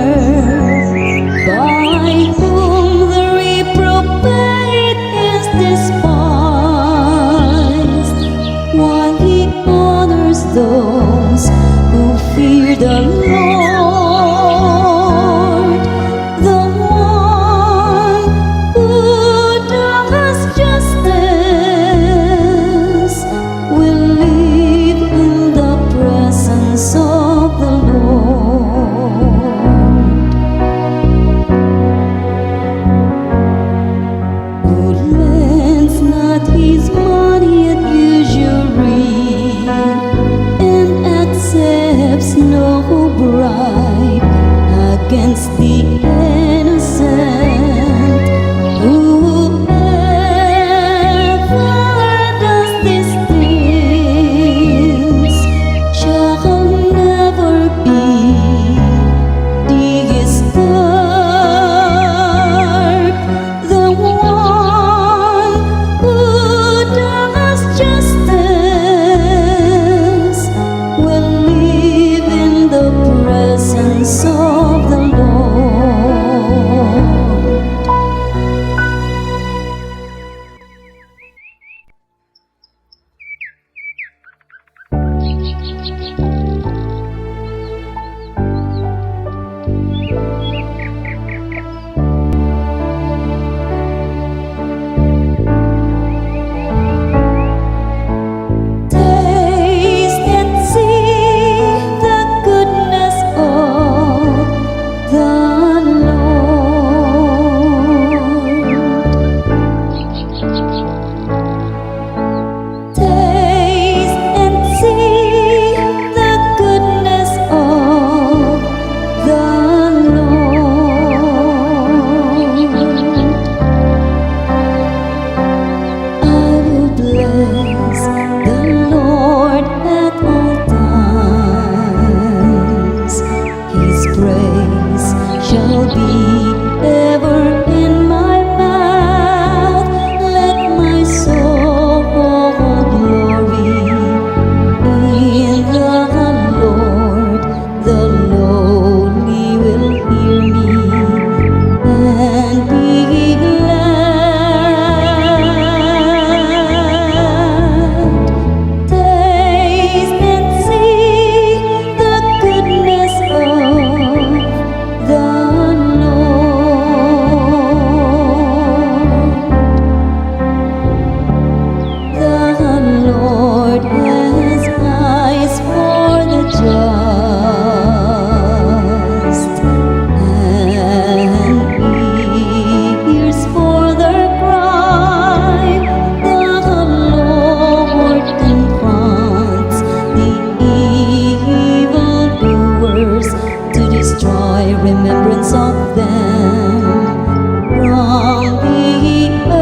by whom the reprobate is despised, while he honors those who fear the Lord. The one who does justice will live in the presence of the Lord. Who lends not his money at usury, and accepts no bribe against the innocent. Whoever does these things shall never be disturbed. The one who does justice will live in the presence of the Lord. Taste and see the goodness of the Lord. Taste and see the goodness of the Lord. I will bless the Lord at all times. His praise shall be ever in my mouth. Let my soul glory in the Lord. The lowly will hear me and be glad. Taste and see the goodness of the Lord. The Lord has eyes for the just, and ears for their cry. The Lord confronts the evildoers to destroy remembrance of them from the earth.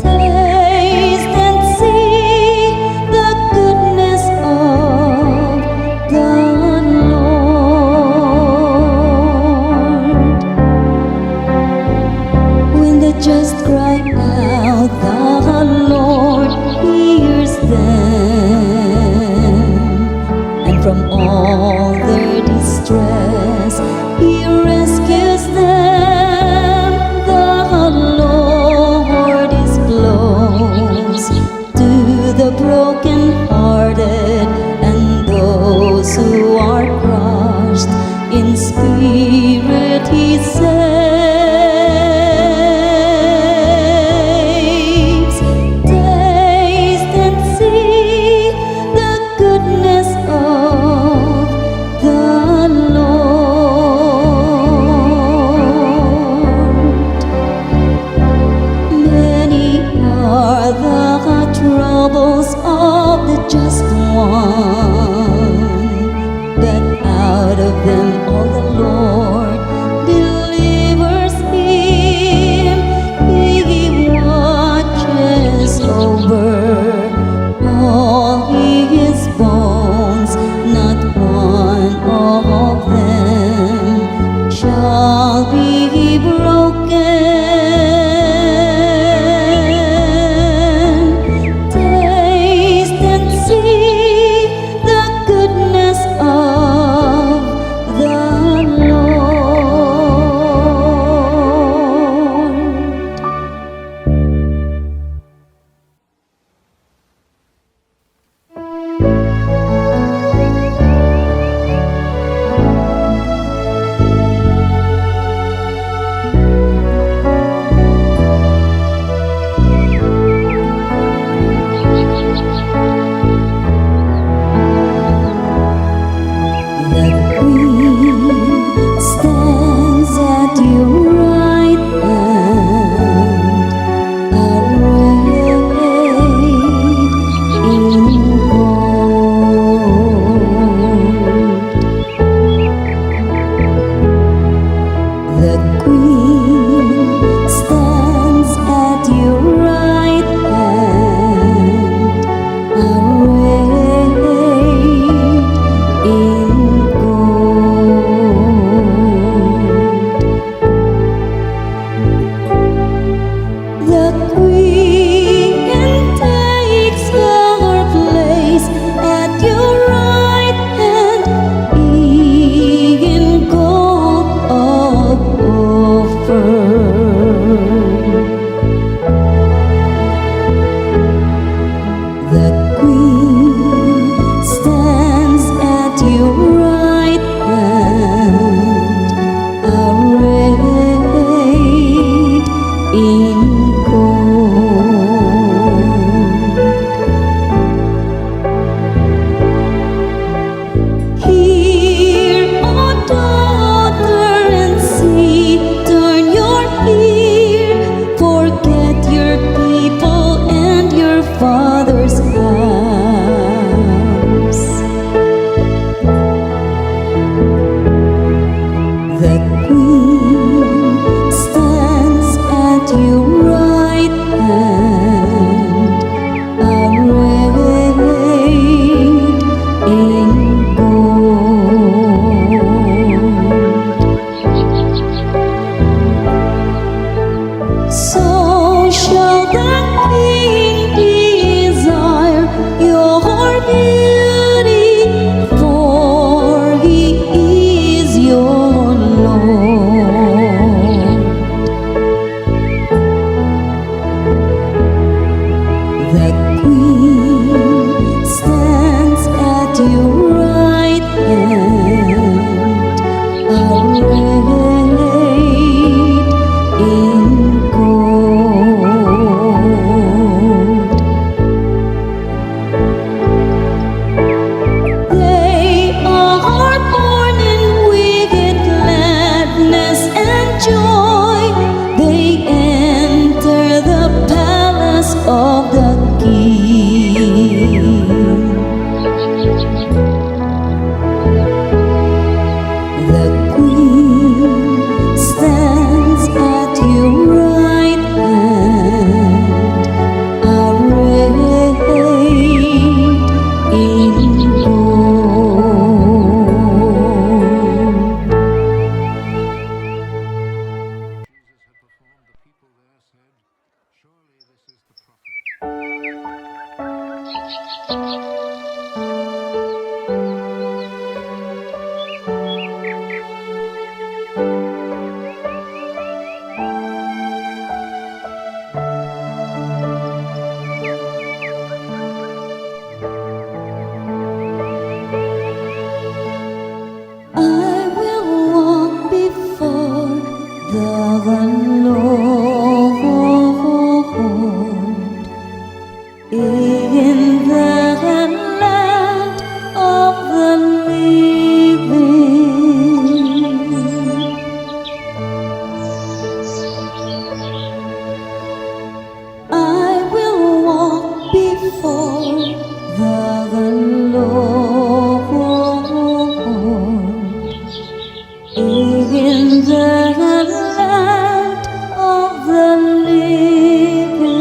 Taste and see the goodness of the Lord. When the just cry out, the Lord hears them, and from all their distress He rescues them. The Lord is close to the brokenhearted and those who are crushed in spirit. He saves. Taste and see the goodness of the Lord. Many are the troubles of the just one, but I will walk before the Lord in the land of the living. I will walk before the Lord in the land of the living.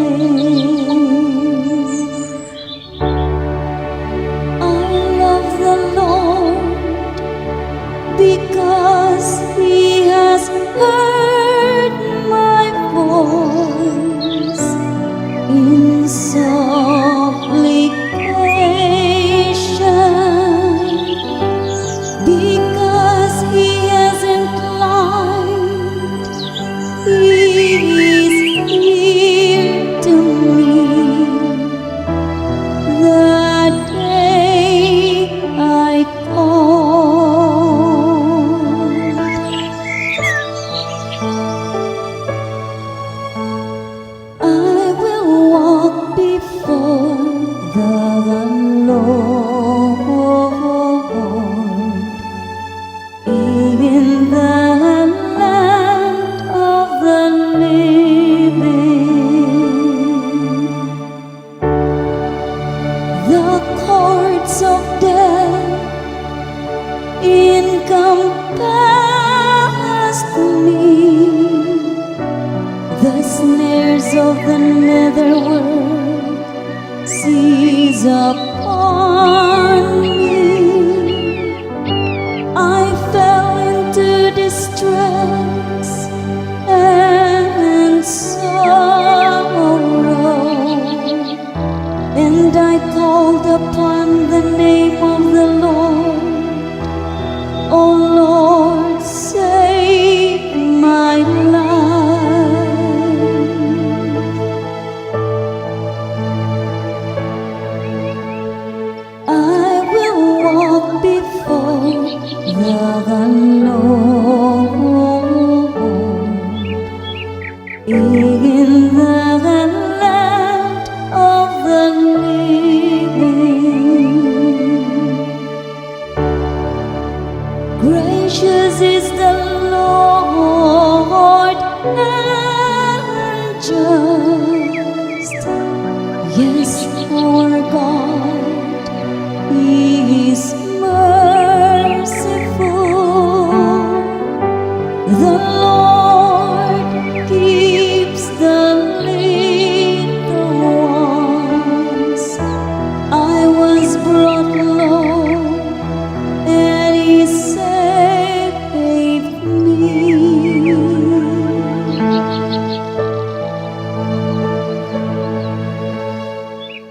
I love the Lord because He has heard my voice in supplication, because He has inclined His ear to me. The day I called, I will walk before the Lord in the land of the living. The cords of death encompassed me, the snares of the netherworld seize upon me. I fell into distress and sorrow, and I called upon the name of the Lord. Oh Lord, save my life. I will walk before the Lord in the land of the living. Gracious is the Lord and just. Yes, our God, He is merciful. The Lord keeps the little ones. I was brought low, and He saved me.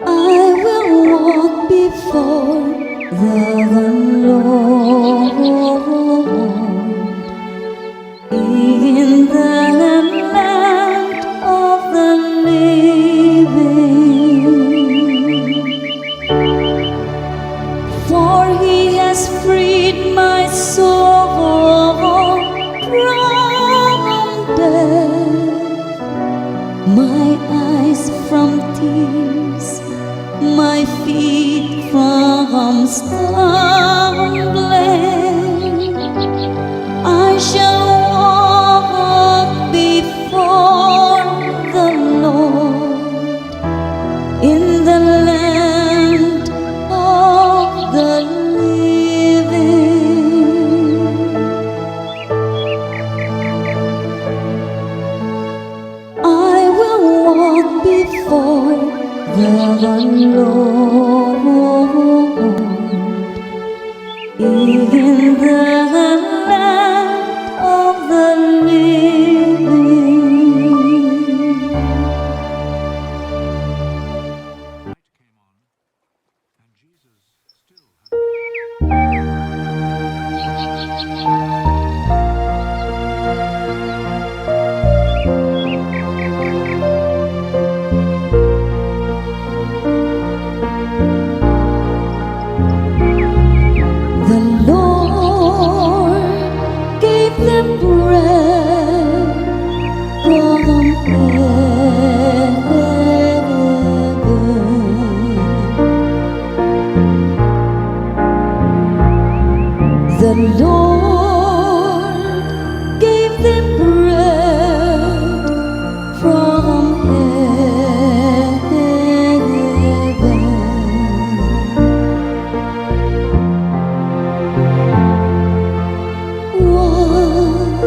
I will walk before the Lord in the land of the living. For He has freed my soul from death, my eyes from tears, my feet from stumbling. I shall walk before the Lord in the land of the living. I will walk before the Lord The Lord gave them bread from heaven. The Lord gave them bread from heaven. What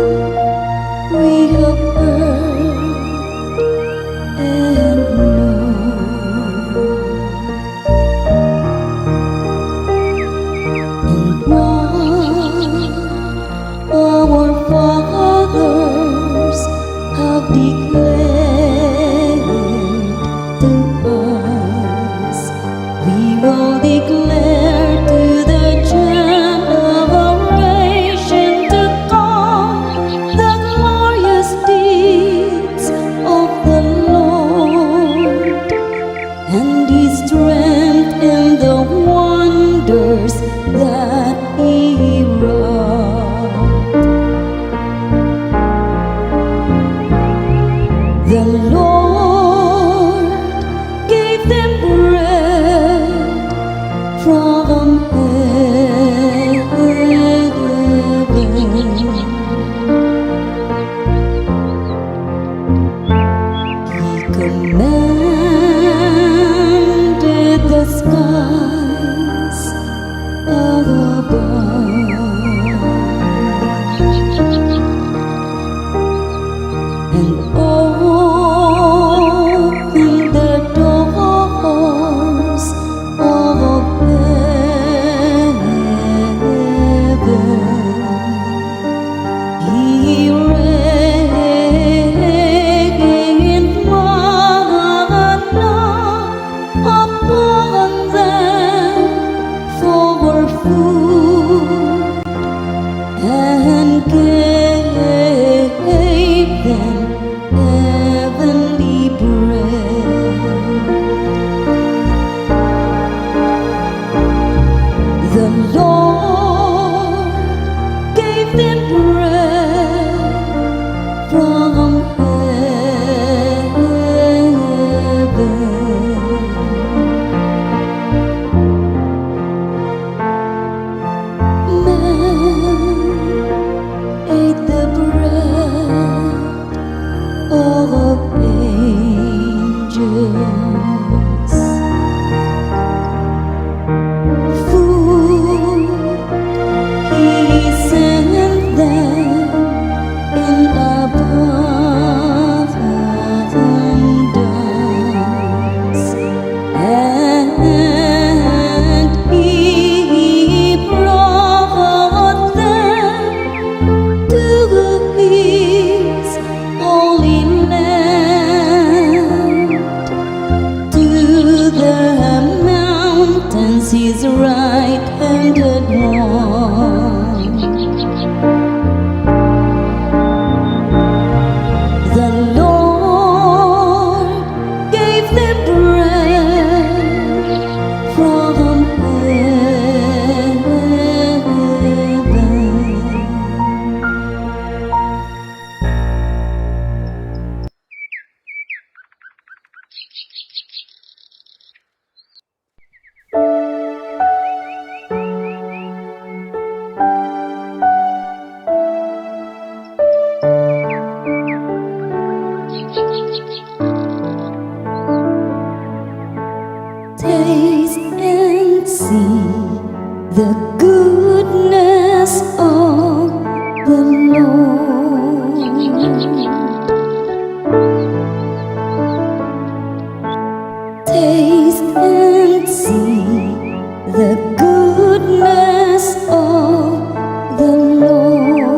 we have heard and known, and what our fathers have declared to us, we will declare to the generation to come the glorious deeds of the Lord, and His strength and the wonders that He wrought. The Lord gave them bread from heaven. He commanded the skies above and opened the doors of heaven. He rained manna upon them for food, and gave them heavenly bread. The Lord gave them bread from heaven. Man ate the bread of angels. Food He sent them in abundance, and He brought them to His holy land, to the mountains His right-handed one. The Lord gave them bread from heaven. Taste and see the goodness of the Lord. Taste and see the goodness of the Lord.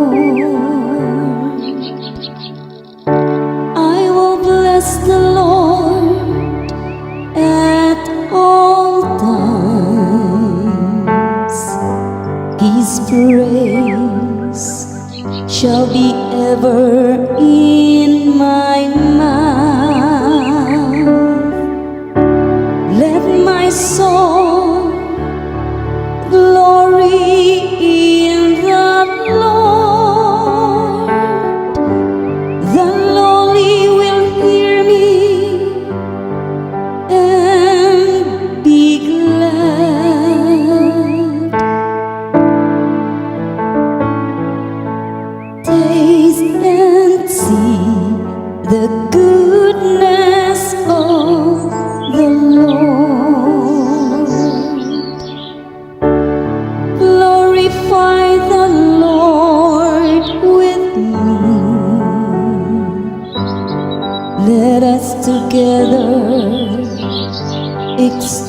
I will bless the Lord at all times.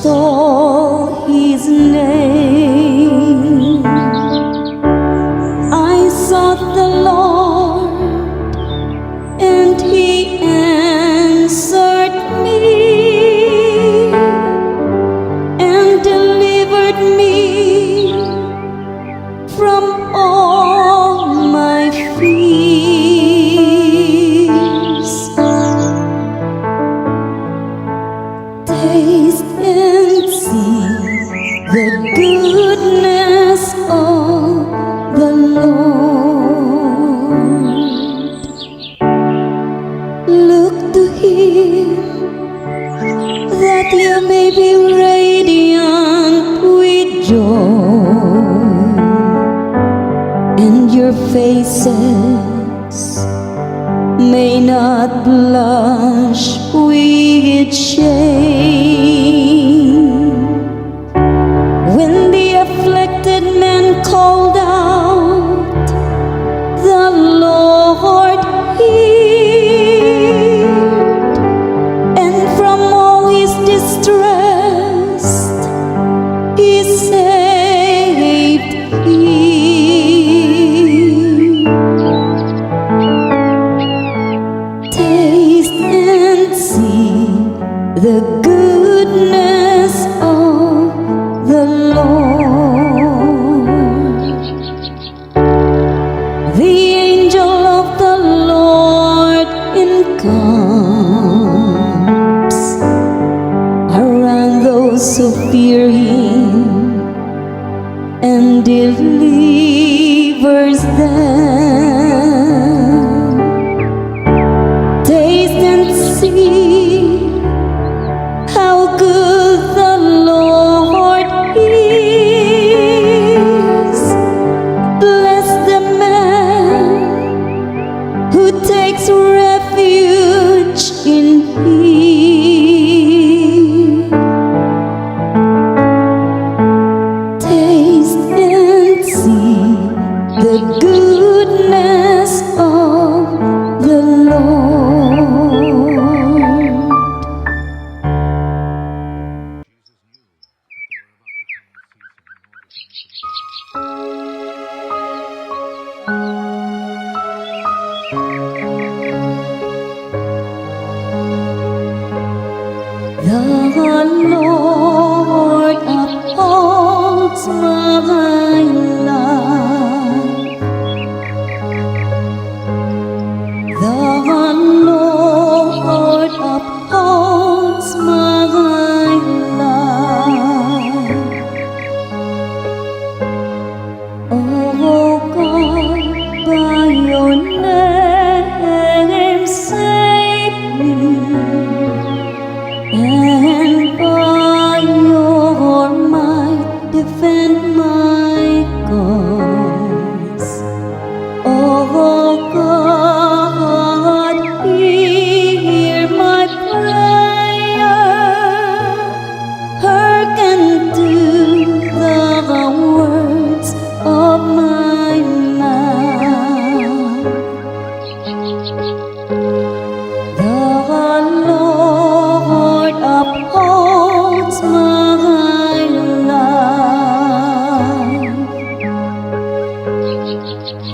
extol his name. I sought the Lord, and he answered me and delivered me from all my fears. Taste and see the goodness of the Lord. Look to him that you may be radiant with joy, and your faces may not blush with shame. When the afflicted man called out, the Lord heard, and from all his distress he saved him. Taste and see the goodness of the Lord. The angel of the Lord encamps around those who fear him and delivers them. Taste and see how good the Lord is. Bless the man who takes refuge in him. Taste and see the goodness of the Lord. The Lord upholds my life. The Lord upholds my life. Oh God, by your name save me, and by your might defend my cause. Oh God, hear my prayer, hearken to the words of my mouth. The Lord upholds my life,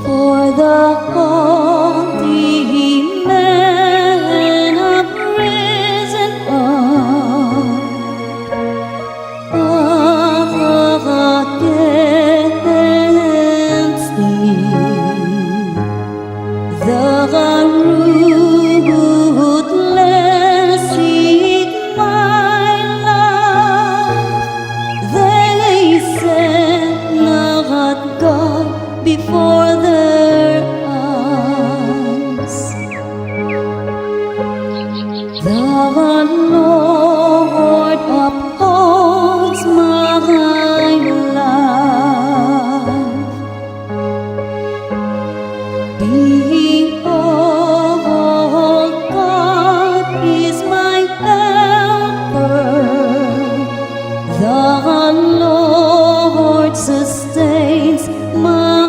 for the haughty men have risen up against me. The ruthless seek my life. They set not God before their eyes. The Lord upholds my life. Behold, God is my helper. The Lord sustains my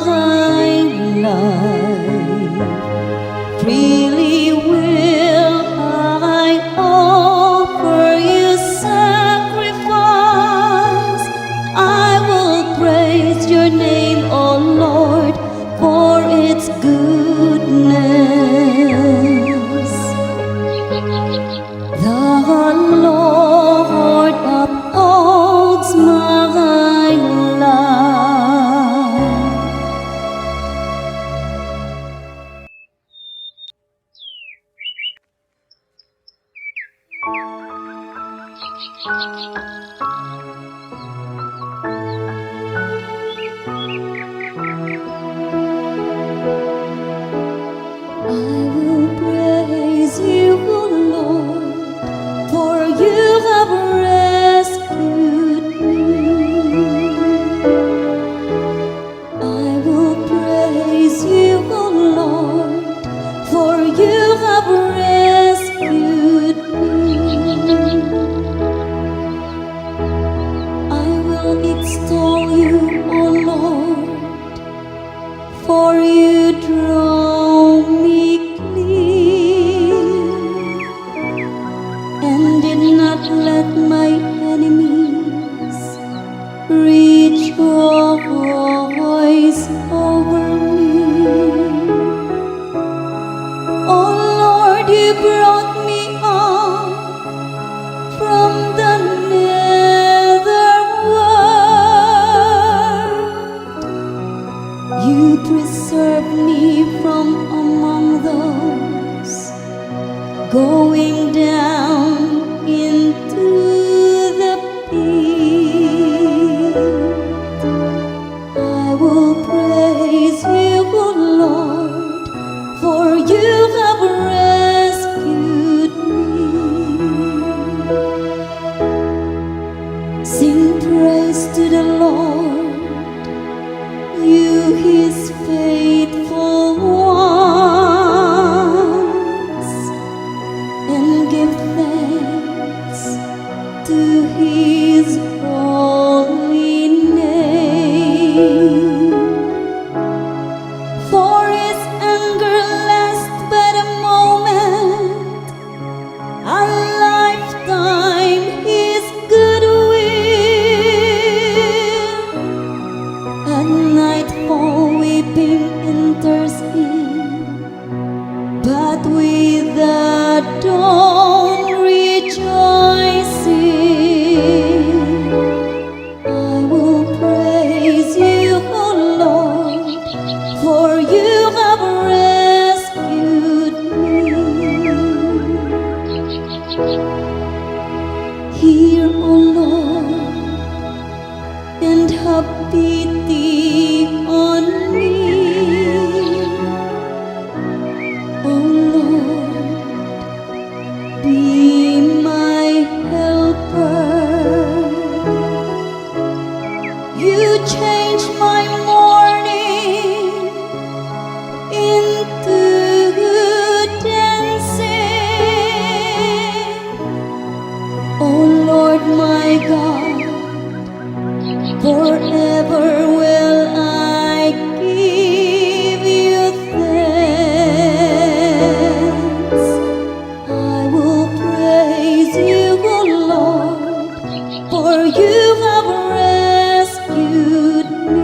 extol you, O Lord, for you draw me clear and did not let my enemies rejoice over me. Oh Lord, you brought me out from the nether world. You preserved me from among those going down into the pit. I will praise you, O Lord, for you have rescued me. Sing praise to the Lord, you his faithful ones, and give thanks to his holy name. For his anger lasts but a moment, a lifetime his goodwill. At nightfall weeping enters in, but with the dawn rejoicing. I will praise you, O Lord, for you have rescued me. Hear, O Lord, and have pity on me. O Lord, be my helper. You change my mourning into dancing. O Lord my God, forever will I give you thanks. I will praise you, O Lord, for you have rescued me.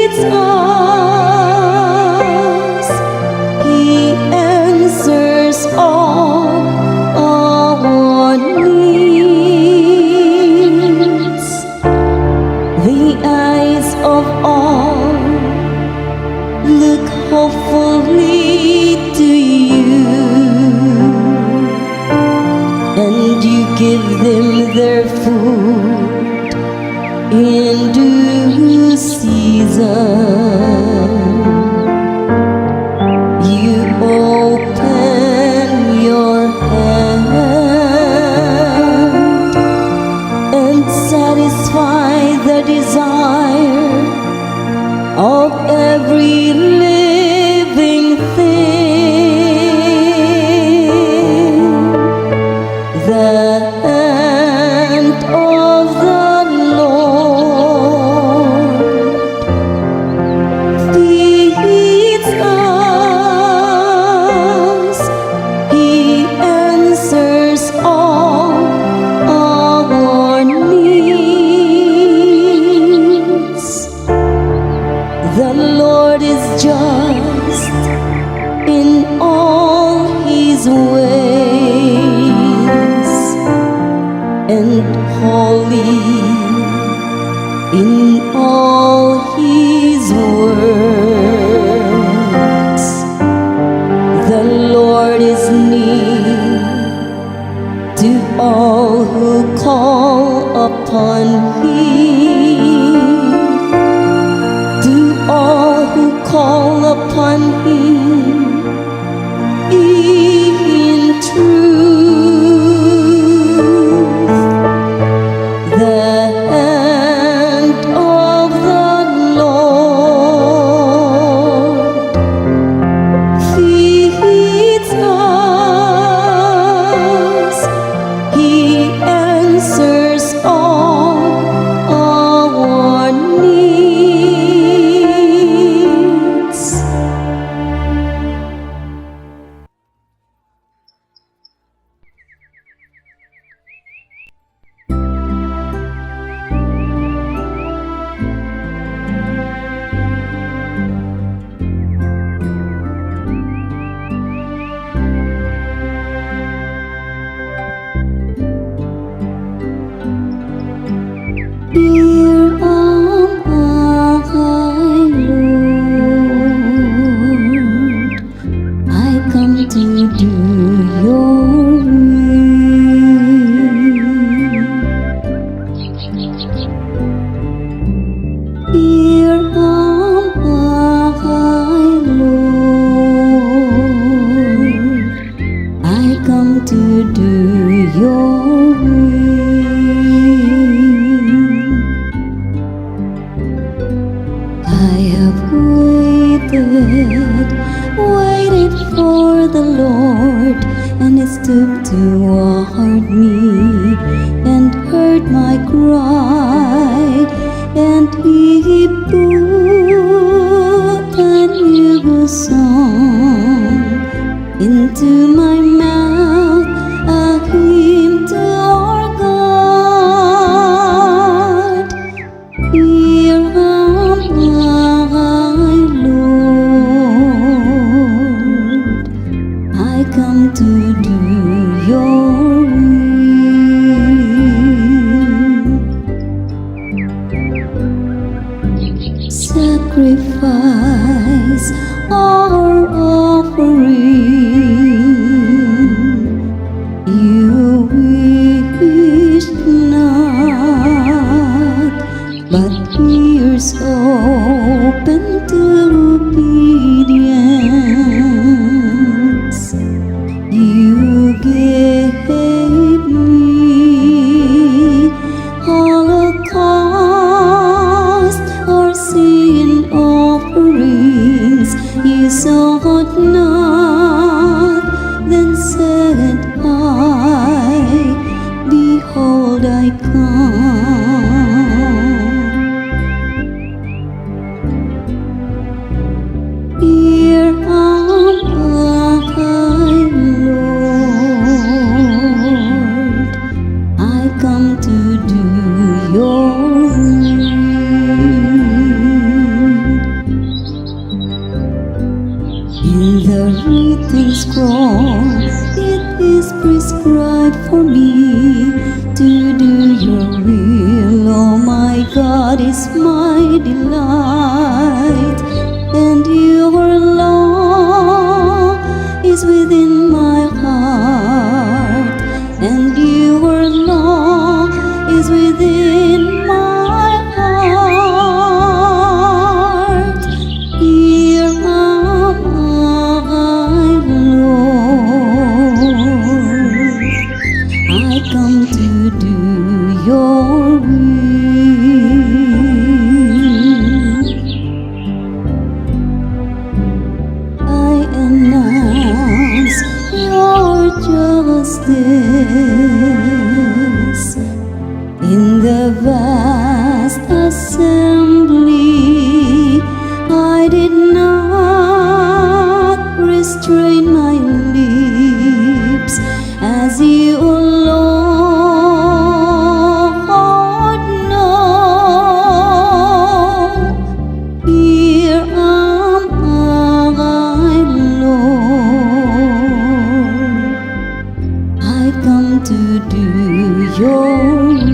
leads us. He answers all our needs. The eyes of all look hopefully to you, and you give them their food in due season. You open your hand and satisfy the desire of every living thing. The hand of the Lord feeds in all His works. The Lord is near to all who call upon Him, to all who call upon Him in truth. The hand of the Lord feeds us. He answers all our needs. Here am I, Lord, I come to do your will. Here am I, Lord, I come to do your will. I have waited for the Lord, and He stooped toward me and heard my cry, and He put a new song into my mouth, a hymn to our God. Here am I, Lord, I come to do your will. Sacrifice our offering. You wished not, but ears open to obedience. You gave me holocaust or sin offerings. You sought not, then said I, behold I come. Here am I, Lord, I come to do your will. In the written scroll it is prescribed for me to do your will. Oh my God is my delight, and your law is within my heart, and your law is within my heart. Here am I, Lord, I come to do your will. I announce your justice in the vast assembly. I did not restrain my lips as you, Lord, know. Here am I, Lord, I come to do your will.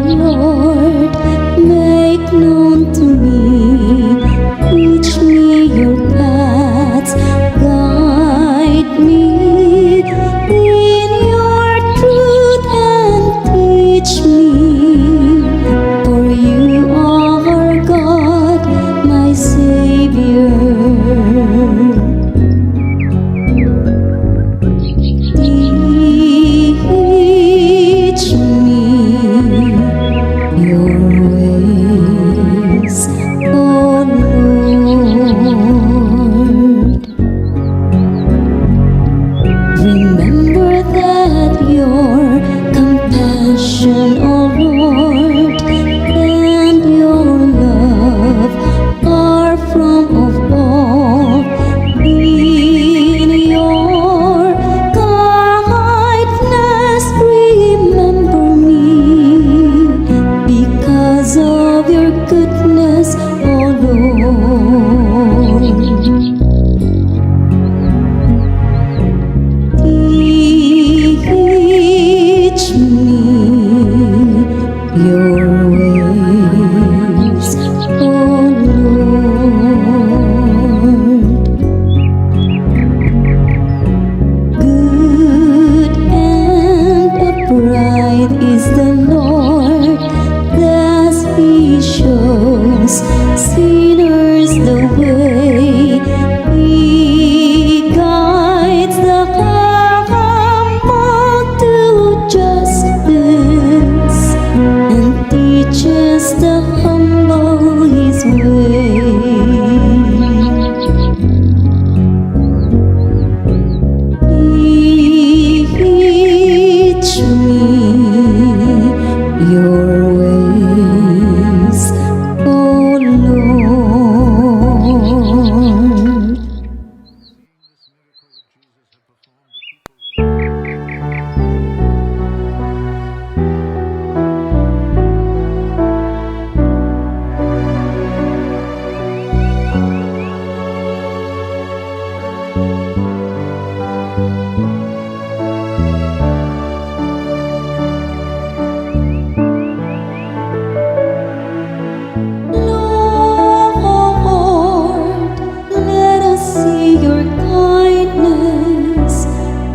Lord, make known to me. Teach me your paths, guide me in your truth and teach me. For you are God, my Savior. Teach me your ways, oh Lord. Remember that your compassion, oh Lord, and your love are from of all. In your kindness remember me, because of your goodness, oh Lord. Teach me your ways, oh Lord. Good and upright is the Lord, thus He shows sinners the way. He guides the humble to justice and teaches the humble His way. Teach me your ways, oh Lord. Lord, let us see your kindness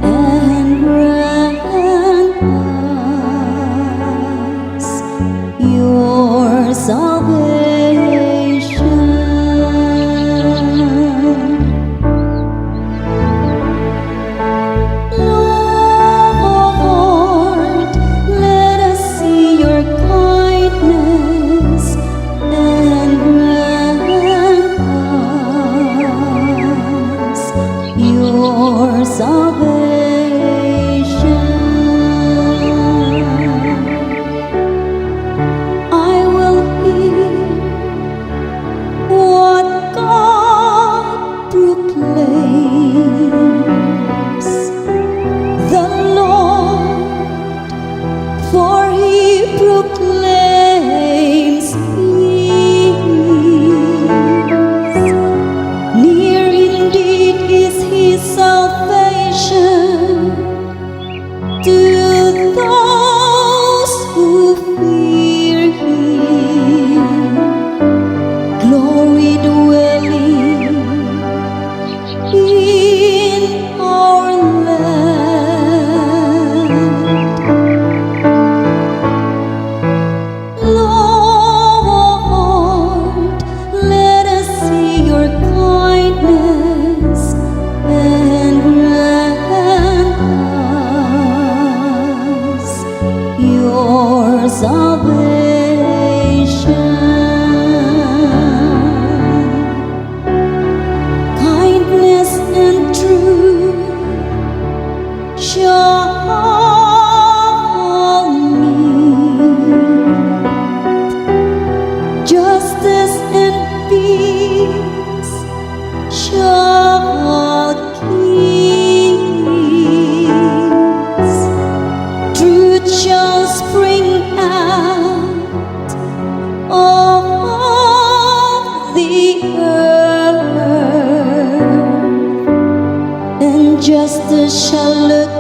and grant us your salvation. Lord, let us see your kindness and grant us your salvation. I will hear what God proclaims. The Lord, for He proclaims peace. Near indeed is His salvation to those who fear Him. Glory dwelling in our land. Lord, let us see your kindness and grant us your salvation. Kindness and truth shall meet. Justice and peace shall keep. Truth shall spring out of the earth, and justice shall look